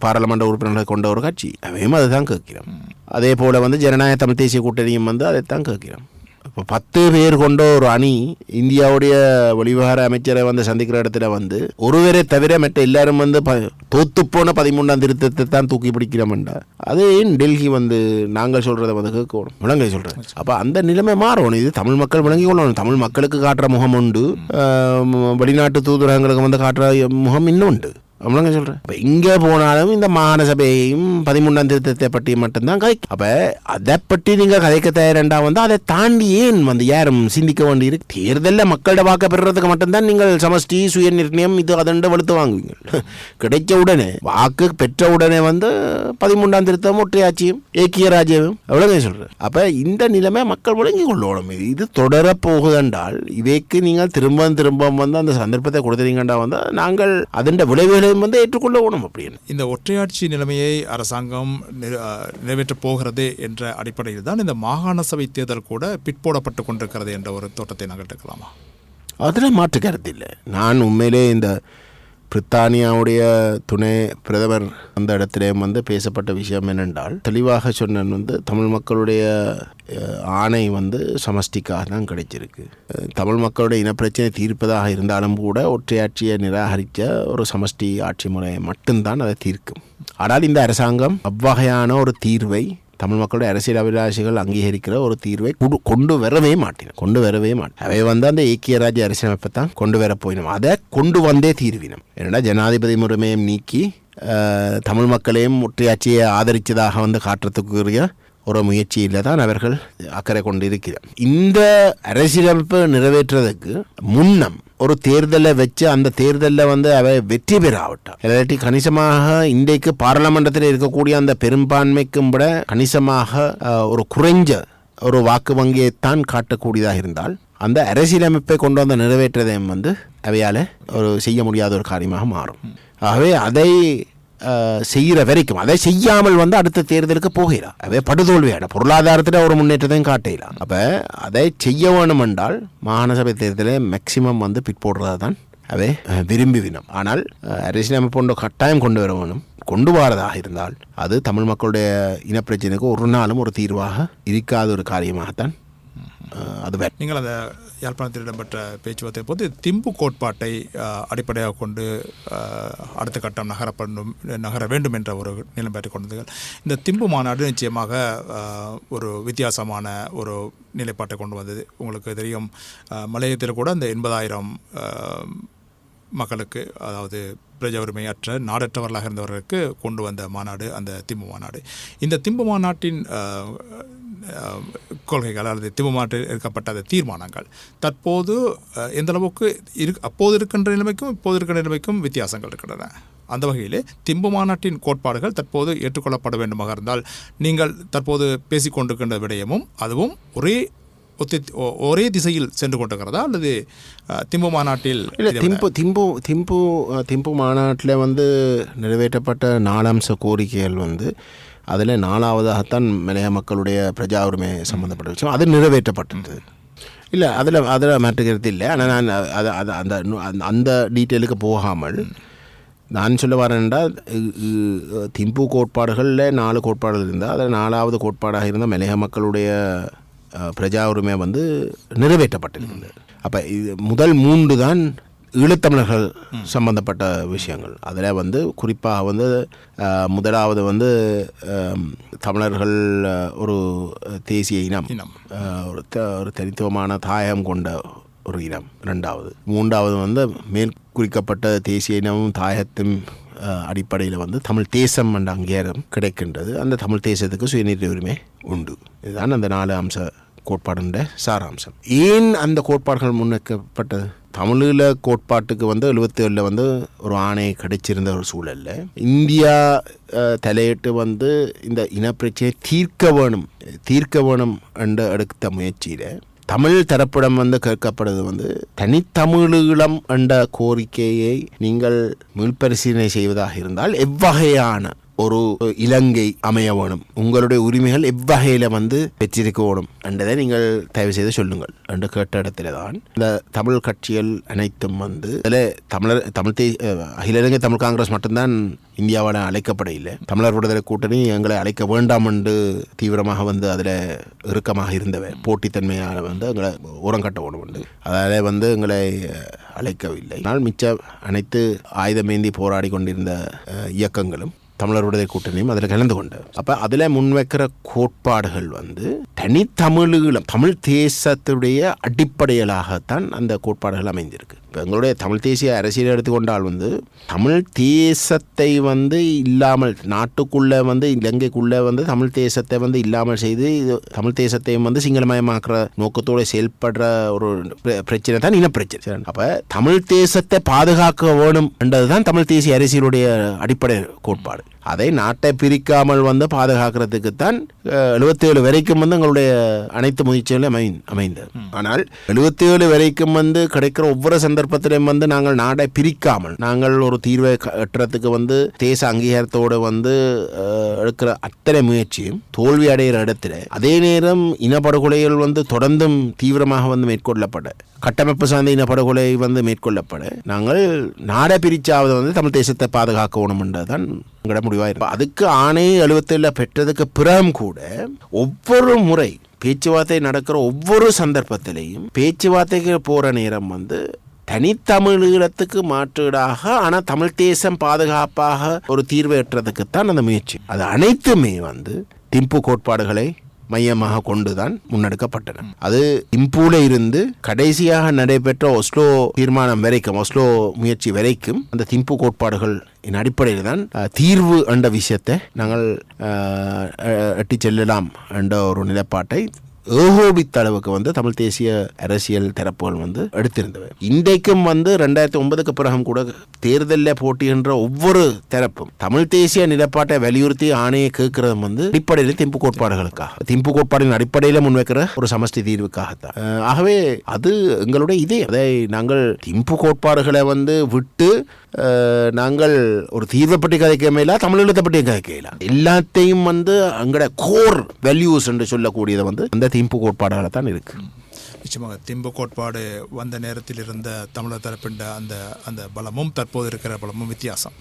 பாராளுமன்ற உறுப்பினர்களை கொண்ட ஒரு கட்சி, அவையும் அதை தான் கேட்கிறோம். அதே போல் வந்து ஜனநாயக தமிழ் தேசிய கூட்டணியும் வந்து அதை தான் கேட்கிறோம். இப்போ 10 பேர் கொண்ட ஒரு அணி இந்தியாவுடைய வெளிவிவகார அமைச்சரை வந்து சந்திக்கிற இடத்துல வந்து ஒருவரை தவிர மற்ற எல்லாரும் வந்து தோத்துப்போன 13ஆம் திருத்தத்தை தான் தூக்கி பிடிக்கிறோம்டா அதே டெல்லி வந்து நாங்கள் சொல்கிறத வந்து கேட்கணும், விலங்கை சொல்கிறேன். அப்போ அந்த நிலைமை மாறணும். இது தமிழ் மக்கள் விளங்கி கொள்ளணும். தமிழ் மக்களுக்கு காட்டுற முகம் உண்டு, வெளிநாட்டு தூதரகங்களுக்கு வந்து காட்டுற முகம் இன்னும் உண்டு. அவ்வளோங்க சொல்கிறேன். இப்போ இங்கே போனாலும் இந்த மாகாண சபையையும் 13ஆம் திருத்தத்தை பற்றி மட்டும்தான் கதைக்கும். அப்போ அதை பற்றி நீங்கள் கதைக்க தயாரண்டா வந்து அதை தாண்டி ஏன் வந்து யாரும் சிந்திக்க வேண்டியிருக்கு? தேர்தலில் மக்களோட வாக்கு பெறுறதுக்கு மட்டும்தான் நீங்கள் சமஷ்டி சுய நிர்ணயம் இது அதண்டு வலுத்து வாங்குவீங்க. கிடைச்ச உடனே வாக்கு பெற்ற உடனே வந்து 13ஆம் திருத்தம் ஒற்றையாட்சியும் ஏக்கிய ராஜ்யமும் எவ்வளோங்க சொல்கிறேன். அப்போ இந்த நிலைமை மக்கள் முடங்கி கொள்ளணும். இது தொடரப்போகுதென்றால் இவைக்கு நீங்கள் திரும்ப வந்து அந்த சந்தர்ப்பத்தை கொடுத்துறீங்கண்டா வந்து நாங்கள் அதன் விளைவுகளை வந்து ஏற்றுக்கொள்ள வேணும். அப்படின்னு இந்த ஒற்றையாட்சி நிலைமையை அரசாங்கம் நிறைவேற்றப் போகிறது என்ற அடிப்படையில் தான் இந்த மாகாண சபை தேர்தல் கூட பிற்போடப்பட்டு கொண்டிருக்கிறது என்ற ஒரு தோட்டத்தை நாங்கள் எடுக்கலாமா? அதில் மாற்று கருத்து இல்லை. நான் உண்மையிலே இந்த பிரித்தானியாவுடைய துணை பிரதமர் அந்த இடத்திலே வந்து பேசப்பட்ட விஷயம் என்னென்றால் தெளிவாக சொன்னேன் வந்து தமிழ் மக்களுடைய ஆணை வந்து சமஷ்டிக்காக தான் கிடைச்சிருக்கு. தமிழ் மக்களுடைய இனப்பிரச்சனை தீர்ப்பதாக இருந்தாலும் கூட ஒற்றையாட்சியை நிராகரித்த ஒரு சமஷ்டி ஆட்சி முறையை மட்டும்தான் அதை தீர்க்கும். ஆனால் இந்த அரசாங்கம் அவ்வகையான ஒரு தீர்வை தமிழ் மக்களுடைய அரசியல் அபிலாஷிகள் அங்கீகரிக்கிற ஒரு தீர்வை கொண்டு வரவே மாட்டேன். அவை வந்து அந்த ஏக்கிய ராஜ்ய அரசியலமைப்பை தான் கொண்டு வர போயினோம். அதை கொண்டு வந்தே தீர்வினம். என்னடா ஜனாதிபதி முறைமையும் நீக்கி தமிழ் மக்களையும் ஒற்றையாட்சியை ஆதரித்ததாக வந்து காட்டுறதுக்குரிய ஒரு முயற்சியில் தான் அவர்கள் அக்கறை கொண்டு இருக்கிறார். இந்த அரசியலமைப்பை நிறைவேற்றுறதுக்கு முன்னம் ஒரு தேர்தலை வச்சு அந்த தேர்தலில் வந்து அவை வெற்றி பெறாவிட்டார் இல்லாட்டி கணிசமாக இன்றைக்கு பாராளுமன்றத்தில் இருக்கக்கூடிய அந்த பெரும்பான்மைக்கும் விட கணிசமாக ஒரு குறைஞ்ச ஒரு வாக்கு வங்கியைத்தான் காட்டக்கூடியதாக இருந்தால் அந்த அரசியலமைப்பை கொண்டு வந்து நிறைவேற்றதையும் வந்து அவையால் ஒரு செய்ய முடியாத ஒரு காரியமாக மாறும். ஆகவே அதை செய்கிற வரைக்கும் அதை செய்யாமல் வந்து அடுத்த தேர்தலுக்கு போகிறார். அவை படுதோல்வியான பொருளாதாரத்தில் ஒரு முன்னேற்றத்தையும் காட்டலாம். அப்போ அதை செய்ய வேணும் என்றால் மாகாண சபை தேர்தலை மேக்சிமம் வந்து பிற்போடுறது தான் அவை விரும்பிவினோம். ஆனால் அரசியலமைப்பு ஒன்று கட்டாயம் கொண்டு வர வேணும். கொண்டு வரதாக இருந்தால் அது தமிழ் மக்களுடைய இனப்பிரச்சனைக்கு ஒரு நாளும் ஒரு தீர்வாக இருக்காத ஒரு காரியமாகத்தான் அது. நீங்கள் அந்த யாழ்ப்பாணத்தில் இடம்பெற்ற பேச்சுவார்த்தை போது திம்பு கோட்பாட்டை அடிப்படையாக கொண்டு அடுத்த கட்டம் நகர வேண்டும் என்ற ஒரு நிலைப்பாட்டை கொண்டது. இந்த திம்பு மாநாடு நிச்சயமாக ஒரு வித்தியாசமான ஒரு நிலைப்பாட்டை கொண்டு வந்தது. உங்களுக்கு தெரியும், மலையத்தில் கூட அந்த 80,000 மக்களுக்கு, அதாவது பிரஜா உரிமையற்ற நாடற்றவர்களாக இருந்தவர்களுக்கு கொண்டு வந்த மாநாடு அந்த திம்பு மாநாடு. இந்த திம்பு மாநாட்டின் கொள்கைகள் அல்லது திம்பு மாநாட்டில் எடுக்கப்பட்ட அந்த தீர்மானங்கள் தற்போது எந்த அளவுக்கு அப்போது இருக்கின்ற நிலைமைக்கும் இப்போது இருக்கின்ற நிலைமைக்கும் வித்தியாசங்கள் இருக்கின்றன. அந்த வகையிலே திம்பு மாநாட்டின் கோட்பாடுகள் தற்போது ஏற்றுக்கொள்ளப்பட வேண்டுமாக இருந்தால் நீங்கள் தற்போது பேசிக்கொண்டிருக்கின்ற விடயமும் அதுவும் ஒரே திசையில் சென்று கொண்டிருக்கிறதா அல்லது திம்பு மாநாட்டில் திம்பு மாநாட்டில் வந்து நிறைவேற்றப்பட்ட 4 அம்ச கோரிக்கைகள் வந்து அதில் 4ஆவதாகத்தான் மலைய மக்களுடைய பிரஜா உரிமை சம்பந்தப்பட்ட விஷயம் அது நிறைவேற்றப்பட்டது. இல்லை அதில் மாற்றுக்கிறது இல்லை. ஆனால் நான் அந்த டீட்டெயிலுக்கு போகாமல் நான் சொல்ல வரேன்டா, திம்பு கோட்பாடுகளில் 4 கோட்பாடுகள் இருந்தால் அதில் 4ஆவது கோட்பாடாக இருந்த மலைய மக்களுடைய பிரஜா உரிமை வந்து நிறைவேற்றப்பட்டிருக்கிறது. அப்போ இது முதல் 3 தான் ஈழத்தமிழர்கள் சம்பந்தப்பட்ட விஷயங்கள். அதில் வந்து குறிப்பாக வந்து முதலாவது வந்து தமிழர்கள் ஒரு தேசிய இனம், ஒரு தனித்துவமான தாயகம் கொண்ட ஒரு இனம். 2வது 3வது வந்து மேல் குறிக்கப்பட்ட தேசிய இனமும் தாயகத்தின் அடிப்படையில் வந்து தமிழ் தேசம் என்ற அங்கீகாரம் கிடைக்கின்றது. அந்த தமிழ் தேசத்துக்கு சுயநிர்ணய உரிமை உண்டு. இதுதான் அந்த 4 அம்ச கோட்பாடுன்ற சாராம்சம். ஏன் அந்த கோட்பாடுகள் முன்வைக்கப்பட்டது? தமிழீழ கோட்பாட்டுக்கு வந்து 77 வந்து ஒரு ஆணை கிடைச்சிருந்த ஒரு சூழலில் இந்தியா தலையிட்டு வந்து இந்த இனப்பிரச்சனையை தீர்க்க வேணும் என்று எடுத்த முயற்சியில் தமிழ் தரப்பிடம் வந்து கேட்கப்படுவது வந்து தனித்தமிழீழம் என்ற கோரிக்கையை நீங்கள் மீள்பரிசீலனை செய்வதாக இருந்தால் எவ்வகையான ஒரு இலங்கை அமைய வேணும், உங்களுடைய உரிமைகள் எவ்வகையில் வந்து பெற்றிருக்க வேணும் என்றதை நீங்கள் தயவு செய்து சொல்லுங்கள் என்று கேட்ட இடத்துல தான் இந்த தமிழ் கட்சிகள் அனைத்தும் வந்து அதில் அகில இலங்கை தமிழ் காங்கிரஸ் மட்டும்தான் இந்தியாவால் அழைக்கப்பட இல்லை. தமிழர் விடுதலை கூட்டணி எங்களை அழைக்க வேண்டாம் என்று தீவிரமாக வந்து அதில் இறுக்கமாக இருந்தவர் போட்டித்தன்மையாக வந்து எங்களை உரங்கட்ட வேணும் உண்டு. அதால் வந்து எங்களை அழைக்கவில்லை. ஆனால் மிச்ச அனைத்து ஆயுதமேந்தி போராடி கொண்டிருந்த இயக்கங்களும் தமிழர் விடுதலை கூட்டணியும் அதில் கலந்து கொண்டு அப்போ அதில் முன்வைக்கிற கோட்பாடுகள் வந்து தனித்தமிழீழம் தமிழ் தேசத்துடைய அடிப்படையிலாகத்தான் அந்த கோட்பாடுகள் அமைந்திருக்கு. இப்போ எங்களுடைய தமிழ் தேசிய அரசியல் எடுத்துக்கொண்டால் வந்து தமிழ் தேசத்தை வந்து இல்லாமல் நாட்டுக்குள்ளே வந்து இலங்கைக்குள்ளே வந்து தமிழ் தேசத்தை வந்து இல்லாமல் செய்து தமிழ் தேசத்தையும் வந்து சிங்களமயமாக்குற நோக்கத்தோடு செயல்படுற ஒரு பிரச்சனை தான் இனப்பிரச்சனை. அப்போ தமிழ் தேசத்தை பாதுகாக்க வேணும் என்றதுதான் தமிழ் தேசிய அரசியலுடைய அடிப்படை கோட்பாடு. அதை நாட்டை பிரிக்காமல் வந்து பாதுகாக்கிறதுக்குத்தான் 77 வரைக்கும் வந்து எங்களுடைய அனைத்து முயற்சிகளும் அமைந்தது. ஆனால் 77 வரைக்கும் வந்து கிடைக்கிற ஒவ்வொரு சந்தர்ப்பத்திலையும் வந்து நாங்கள் நாட்டை பிரிக்காமல் நாங்கள் ஒரு தீர்வை எட்டுறதுக்கு வந்து தேச அங்கீகாரத்தோடு வந்து எடுக்கிற அத்தனை முயற்சியும் தோல்வி அடைகிற இடத்துல அதே நேரம் இனப்படுகொலைகள் வந்து தொடர்ந்தும் தீவிரமாக வந்து மேற்கொள்ளப்பட கட்டமைப்பு சார்ந்த இனப்படுகொலை வந்து மேற்கொள்ளப்பட நாங்கள் நாடை பிரிச்சாவது வந்து தமிழ் தேசத்தை பாதுகாக்க வேணும்ன்றதுதான் எங்களோட முடிவாயிருக்கும். அதுக்கு ஆணை 77 பெற்றதுக்கு பிறகும் கூட ஒவ்வொரு முறை பேச்சுவார்த்தை நடக்கிற ஒவ்வொரு சந்தர்ப்பத்திலையும் பேச்சுவார்த்தைக்கு போகிற நேரம் வந்து தனித்தமிழீழத்துக்கு மாற்றீடாக ஆனால் தமிழ் தேசம் பாதுகாப்பாக ஒரு தீர்வை எட்டுறதுக்குத்தான் அந்த முயற்சி. அது அனைத்துமே வந்து திம்பு கோட்பாடுகளை மையமாக கொண்டுதான் முன்னெடுக்கப்பட்டன. அது இம்பூல இருந்து கடைசியாக நடைபெற்ற ஒஸ்லோ தீர்மானம் வரைக்கும் ஒஸ்லோ முயற்சி வரைக்கும் அந்த திம்பு கோட்பாடுகள் அடிப்படையில் தான் தீர்வு என்ற விஷயத்தை நாங்கள் எட்டி செல்லலாம் என்ற ஒரு நிலைப்பாட்டை ஏகோபித்த அளவுக்கு வந்து தமிழ் தேசிய அரசியல் தரப்புகள் வந்து எடுத்திருந்தவை. இன்றைக்கும் வந்து 2009க்கு பிறகும் கூட தேர்தலில் போட்டிகின்ற ஒவ்வொரு தரப்பும் தமிழ் தேசிய நிலைப்பாட்டை வலியுறுத்தி ஆணையை கேட்கறதும் வந்து அடிப்படையில் திம்பு கோட்பாடுகளுக்காக திம்பு கோட்பாடின் அடிப்படையில் முன்வைக்கிற ஒரு சமஷ்டி தீர்வுக்காகத்தான். ஆகவே அது எங்களுடைய இதே அதை நாங்கள் திம்பு கோட்பாடுகளை வந்து விட்டு நாங்கள் ஒரு தீர்வை பற்றி கதைக்க மேலா தமிழீழத்தை பற்றி கதைக்கல எல்லாத்தையும் வந்து எங்களோட கோர் வேல்யூஸ் என்று சொல்லக்கூடியதை வந்து அந்த திம்பு கோட்பாடுகளை தான் இருக்கு. நிச்சயமாக திம்பு கோட்பாடு வந்த நேரத்தில் இருந்த தமிழர் தரப்பின் அந்த அந்த பலமும் தற்போது இருக்கிற பலமும் வித்தியாசம்.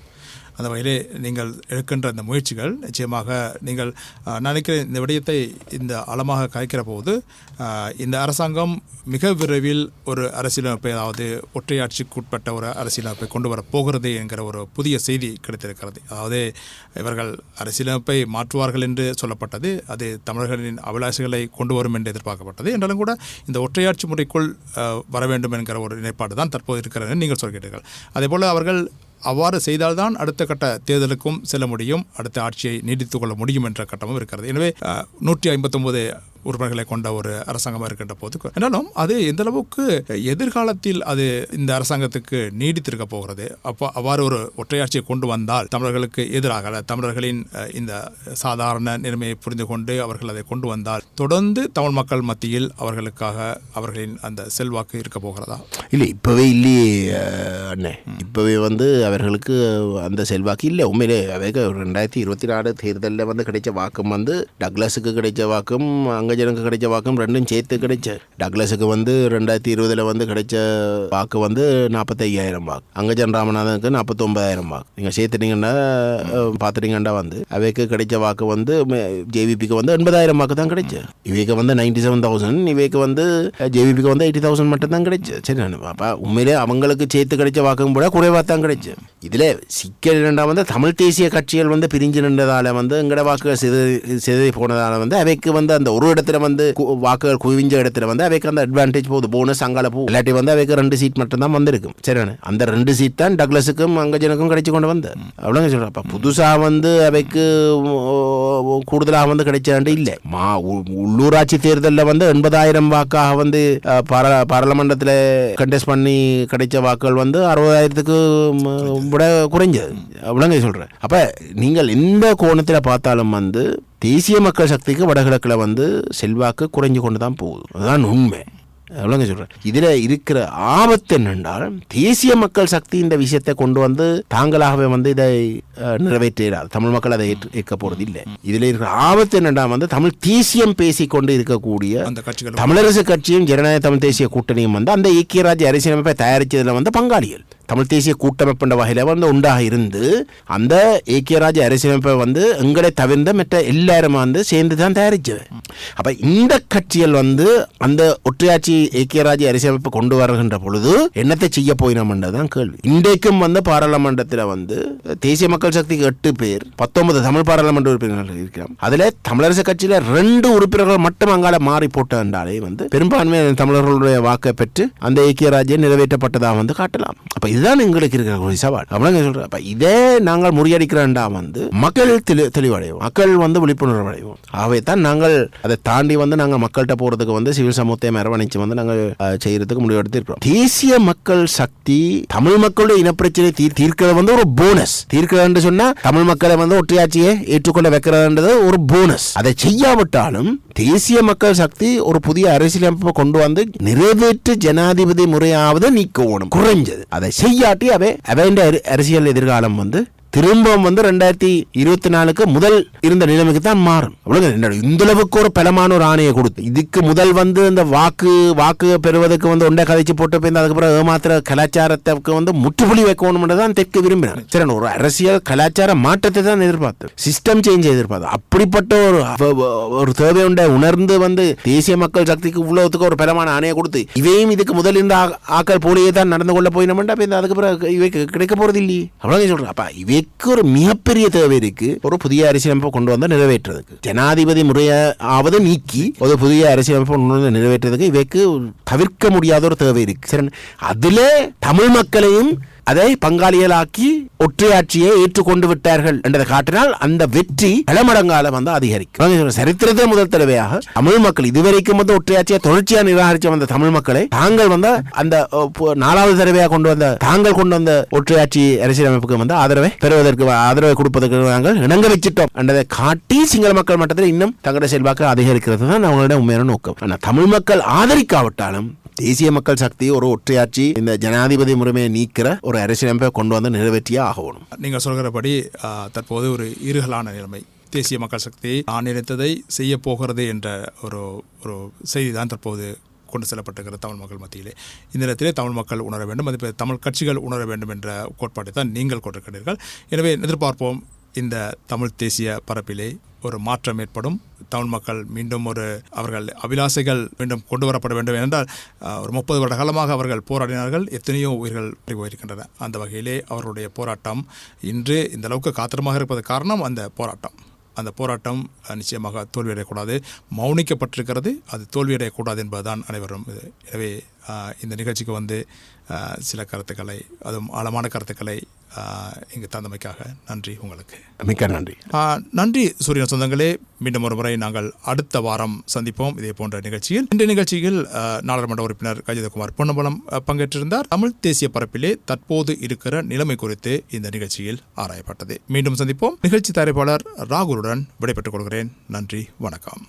அந்த வகையிலே நீங்கள் எடுக்கின்ற அந்த முயற்சிகள் நிச்சயமாக நீங்கள் நினைக்கிற இந்த விடயத்தை இந்த ஆழமாக காய்க்கிற போது இந்த அரசாங்கம் மிக விரைவில் ஒரு அரசியலமைப்பை அதாவது ஒற்றையாட்சிக்குட்பட்ட ஒரு அரசியலமைப்பை கொண்டு வர போகிறது என்கிற ஒரு புதிய செய்தி கிடைத்திருக்கிறது. அதாவது இவர்கள் அரசியலமைப்பை மாற்றுவார்கள் என்று சொல்லப்பட்டது, அது தமிழர்களின் அபிலாஷைகளை கொண்டு வரும் என்று எதிர்பார்க்கப்பட்டது. என்றாலும் கூட இந்த ஒற்றையாட்சி முறைக்குள் வர வேண்டும் என்கிற ஒரு நிலைப்பாடு தான் தற்போது இருக்கிறது நீங்கள் சொல்கிறீர்கள். அதேபோல் அவர்கள் அவ்வாறு செய்தால்தான் அடுத்த கட்ட தேர்தலுக்கும் செல்ல முடியும், அடுத்த ஆட்சியை நீடித்துக் கொள்ள முடியும் என்ற கட்டமும் இருக்கிறது. எனவே 159 உறுப்பினர்களை கொண்ட ஒரு அரசாங்கமாக இருக்கின்ற போது என்றாலும் அது எந்த அளவுக்கு எதிர்காலத்தில் அது இந்த அரசாங்கத்துக்கு நீடித்திருக்க போகிறது. அப்போ அவ்வாறு ஒரு ஒற்றையாட்சியை கொண்டு வந்தால் தமிழர்களுக்கு எதிராக தமிழர்களின் இந்த சாதாரண நிலைமையை புரிந்து கொண்டு அவர்கள் அதை கொண்டு வந்தால் தொடர்ந்து தமிழ் மக்கள் மத்தியில் அவர்களுக்காக அவர்களின் அந்த செல்வாக்கு இருக்க போகிறதா? இல்லை, இப்போவே இல்லையே அண்ணே. இப்போவே வந்து அவர்களுக்கு அந்த செல்வாக்கு இல்லை. உண்மையிலே அவைக்கு 2024 தேர்தலில் வந்து கிடைச்ச வாக்கும் வந்து டக்ளஸுக்கு கிடைச்ச வாக்கும் அங்கஜனுக்கு கிடைச்ச வாக்கும் ரெண்டும் சேர்த்து கிடைச்ச. டக்ளஸுக்கு வந்து 2020 வந்து கிடைச்ச வாக்கு வந்து 45,000 வாக்கு, அங்கஜன் ராமநாதனுக்கு 49,000 வாக்கு. நீங்கள் சேர்த்துட்டீங்கன்னா பார்த்துட்டீங்கன்னா வந்து அவைக்கு கிடைச்ச வாக்கு வந்து ஜேவிபிக்கு வந்து 80,000 வாக்கு தான் கிடைச்சு. இவைக்கு வந்து 97,000, இவைக்கு வந்து ஜேவிபிக்கு வந்து 80,000 மட்டும் தான் கிடைச்சு. சரி, அப்போ உண்மையிலே அவங்களுக்கு சேர்த்து கிடைச்ச வாக்கும் கூட குறைவாக தான் கிடைச்சு. இதில் சிக்கல் என்னென்னா வந்து தமிழ் தேசிய கட்சிகள் வந்து பிரிஞ்சு நின்றதால வந்து எங்கட வாக்குகள் சிதறி போனதால வந்து அவைக்கு வந்து அந்த ஒரு இடத்துல வந்து வாக்குகள் குவிஞ்ச இடத்துல வந்து அவைக்கு அந்த அட்வான்டேஜ் போகுது, போனஸ் அங்கால போ இல்லாட்டி வந்து அவைக்கு 2 சீட் மட்டும் தான் வந்திருக்கும். சரிண்ணே, அந்த 2 சீட் தான் டக்ளஸுக்கும் அங்கஜனுக்கும் கிடைச்சு கொண்டு வந்து அவ்வளோங்க சொல்கிறேன். அப்போ புதுசாக வந்து அவைக்கு கூடுதலாக வந்து கிடைச்சாண்டு இல்லை. உள்ளூராட்சி தேர்தலில் வந்து 80,000 வாக்காக வந்து பாராளுமன்றத்தில் கண்டெஸ்ட் பண்ணி கிடைச்ச வாக்குகள் வந்து 60,000க்கு விட குறைஞ்சது. அவ்வளோங்க சொல்கிறேன். அப்போ நீங்கள் எந்த கோணத்தில் பார்த்தாலும் வந்து தேசிய மக்கள் சக்திக்கு வடகிழக்கில் வந்து செல்வாக்கு குறைஞ்சு கொண்டு தான் போகுது. அதுதான் உண்மை. அவ்வளோங்க சொல்கிறேன். இதில் இருக்கிற ஆபத்து என்னென்றால் தேசிய மக்கள் சக்தி இந்த விஷயத்தை கொண்டு வந்து தாங்களாகவே வந்து இதை நிறைவேற்றாது. தமிழ் மக்கள் அதை ஏற்க போகிறது இல்லை. இதில் இருக்கிற ஆபத்து என்னென்னா வந்து தமிழ் தேசியம் பேசிக்கொண்டு இருக்கக்கூடிய தமிழரசு கட்சியும் ஜனநாயக தமிழ் தேசிய கூட்டணியும் வந்து அந்த ஐக்கிய ராஜ்ய அரசியலமைப்பை தயாரித்ததில் வந்து பங்காளிகள். தமிழ் தேசிய கூட்டமைப்புன்ற வகையில் வந்து உண்டாக இருந்து அந்த ஐக்கிய ராஜ்ய அரசியலமைப்பை வந்து எங்களை தவிர்ந்த மற்ற எல்லாரும் வந்து சேர்ந்து தான் தயாரிச்சது. அப்போ இந்த கட்சிகள் வந்து அந்த ஒற்றையாட்சி ஐக்கிய ராஜ்ய அரசியலமைப்பை கொண்டு வருகின்ற பொழுது என்னத்தை செய்ய போயினோம்ன்றதான் கேள்வி. இன்றைக்கும் வந்து பாராளுமன்றத்தில் வந்து தேசிய மக்கள் சக்திக்கு 8 பேர், 19 தமிழ் பாராளுமன்ற உறுப்பினர்கள் இருக்கிறோம். அதில் தமிழரசு கட்சியில் 2 உறுப்பினர்கள் மட்டும் அங்கால மாறி போட்டாலே வந்து பெரும்பான்மை தமிழர்களுடைய வாக்கை பெற்று அந்த ஐக்கிய ராஜ்யம் நிறைவேற்றப்பட்டதாக வந்து காட்டலாம். அப்ப இதுதான் எங்களுக்கு இருக்கிற ஒரு சவால். சொல்றேன், அப்ப இதே நாங்கள் முறியடிக்கிறோம்டா வந்து மக்கள் தெளிவடைவோம், மக்கள் வந்து விழிப்புணர்வு அடைவோம். ஆகவே தான் நாங்கள் அதை தாண்டி வந்து நாங்கள் மக்கள்கிட்ட போறதுக்கு வந்து சிவில் சமூகத்தை அரவணைச்சு வந்து நாங்கள் செய்யறதுக்கு முடிவெடுத்து இருக்கிறோம். தேசிய மக்கள் சக்தி தமிழ் மக்களுடைய இனப்பிரச்சனை தீர்க்கிறது வந்து ஒரு போனஸ். தீர்க்கிறது சொன்னா தமிழ் மக்களை வந்து ஒற்றையாட்சியை ஏற்றுக்கொள்ள வைக்கிறதுன்றது ஒரு போனஸ். அதை செய்யாவிட்டாலும் தேசிய மக்கள் சக்தி ஒரு புதிய அரசியலமைப்பை கொண்டு வந்து நிறைவேற்று ஜனாதிபதி முறையாவது நீக்கணும் குறைஞ்சது. அதை செய்யாட்டி அவை அரசியல் எதிர்காலம் வந்து திரும்பவும் வந்து 2024 முதல் இருந்த நிலைமைக்கு தான் மாறும். இந்த அளவுக்கு ஒரு பலமான ஒரு ஆணையை கொடுத்து இதுக்கு முதல் வந்து இந்த வாக்கு பெறுவதற்கு வந்து ஒன்றை கதைச்சு போட்டு போய் அதுக்கப்புறம் ஏமாத்திர கலாச்சாரத்துக்கு வந்து முற்றுப்புள்ளி வைக்கணும் தான் தெற்கு விரும்பினார். சரி, ஒரு அரசியல் கலாச்சார மாற்றத்தை தான் எதிர்பார்த்து, சிஸ்டம் சேஞ்ச் எதிர்பார்த்து, அப்படிப்பட்ட ஒரு தேவை உணர்ந்து வந்து தேசிய மக்கள் சக்திக்கு இவ்வளவுக்கு ஒரு பலமான ஆணையை கொடுத்து இவையும் இதுக்கு முதல் இருந்த ஆக்கள் போலியே தான் நடந்து கொள்ள போயினோம்டா அதுக்கப்புறம் இவை கிடைக்க போறது இல்லையே. அவ்வளவு சொல்றேன். அப்ப இவை ஒரு மிகப்பெரிய தேவை இருக்கு ஒரு புதிய அரசியலமைப்பை கொண்டு வந்து நிறைவேற்றுறதுக்கு. ஜனாதிபதி முறையாவது நீக்கி ஒரு புதிய அரசியலமைப்பை கொண்டு வந்து நிறைவேற்றுறதுக்கு இவைக்கு தவிர்க்க முடியாத ஒரு தேவை இருக்கு. சரி, அதிலே தமிழ் மக்களையும் அதை பங்காளிகளாக்கி ஒற்றையாட்சியை ஏற்றுக்கொண்டு விட்டார்கள் என்றதை காட்டினால் அந்த வெற்றி பல மடங்கால வந்து அதிகரிக்கும். சரித்திரத்தில் முதல் தடவையாக தமிழ் மக்கள் இதுவரைக்கும் வந்து ஒற்றையாட்சியை தொடர்ச்சியாக நிராகரிச்ச வந்த தமிழ் மக்களை தாங்கள் வந்து அந்த 4வது தடவையாக கொண்டு வந்த ஒற்றையாட்சி அரசியலமைப்புக்கு வந்து ஆதரவை கொடுப்பதற்கு நாங்கள் இணங்க வச்சிட்டோம் என்றதை காட்டி சிங்கள மக்கள் மட்டத்தில் இன்னும் தங்களுடைய செல்வாக்கு அதிகரிக்கிறது தான் அவங்களுடைய உண்மையான நோக்கம். ஆனால் தமிழ் மக்கள் ஆதரிக்காவிட்டாலும் தேசிய மக்கள் சக்தி ஒரு ஒற்றையாட்சி இந்த ஜனாதிபதி முறைமையை நீக்கிற ஒரு அரசியலமைப்பை கொண்டு வந்து நிறைவேற்றியே ஆகணும். நீங்கள் சொல்கிறபடி தற்போது ஒரு இருகலான நிலைமை. தேசிய மக்கள் சக்தி நான் நினைத்ததை செய்ய போகிறது என்ற ஒரு செய்தி தான் தற்போது கொண்டு செல்லப்பட்டிருக்கிற தமிழ் மக்கள் மத்தியிலே. இந்த நேரத்திலே தமிழ் மக்கள் உணர வேண்டும், அது தமிழ் கட்சிகள் உணர வேண்டும் என்ற கோட்பாட்டை தான் நீங்கள் கொண்டிருக்கிறீர்கள். எனவே எதிர்பார்ப்போம் இந்த தமிழ் தேசிய பரப்பிலே ஒரு மாற்றம் ஏற்படும். தமிழ் மக்கள் மீண்டும் அவர்கள் அபிலாசைகள் மீண்டும் கொண்டு வரப்பட வேண்டும். என்றால் ஒரு 30 வருட காலமாக அவர்கள் போராடினார்கள், எத்தனையோ உயிர்கள் போயிருக்கின்றன. அந்த வகையிலே அவர்களுடைய போராட்டம் இன்று இந்த அளவுக்கு காத்திரமாக இருப்பது காரணம் அந்த போராட்டம் நிச்சயமாக தோல்வியடையக்கூடாது. மௌனிக்கப்பட்டிருக்கிறது, அது தோல்வியடையக்கூடாது என்பதுதான் அனைவரும். எனவே இந்த நிகழ்ச்சிக்கு வந்து சில கருத்துக்களை, அதுவும் ஆழமான கருத்துக்களை இங்கு தந்தமைக்காக நன்றி உங்களுக்கு. மிக்க நன்றி. நன்றி சூரியன் சொந்தங்களே. மீண்டும் ஒரு முறை நாங்கள் அடுத்த வாரம் சந்திப்போம் இதே போன்ற நிகழ்ச்சியில். இந்த நிகழ்ச்சியில் நாடாளுமன்ற உறுப்பினர் கஜிதகுமார் பொன்னம்பலம் பங்கேற்றிருந்தார். தமிழ் தேசிய பரப்பிலே தற்போது இருக்கிற நிலைமை குறித்து இந்த நிகழ்ச்சியில் ஆராயப்பட்டது. மீண்டும் சந்திப்போம். நிகழ்ச்சி தயாரிப்பாளர் ராகுலுடன் விடைபெற்றுக் கொள்கிறேன். நன்றி, வணக்கம்.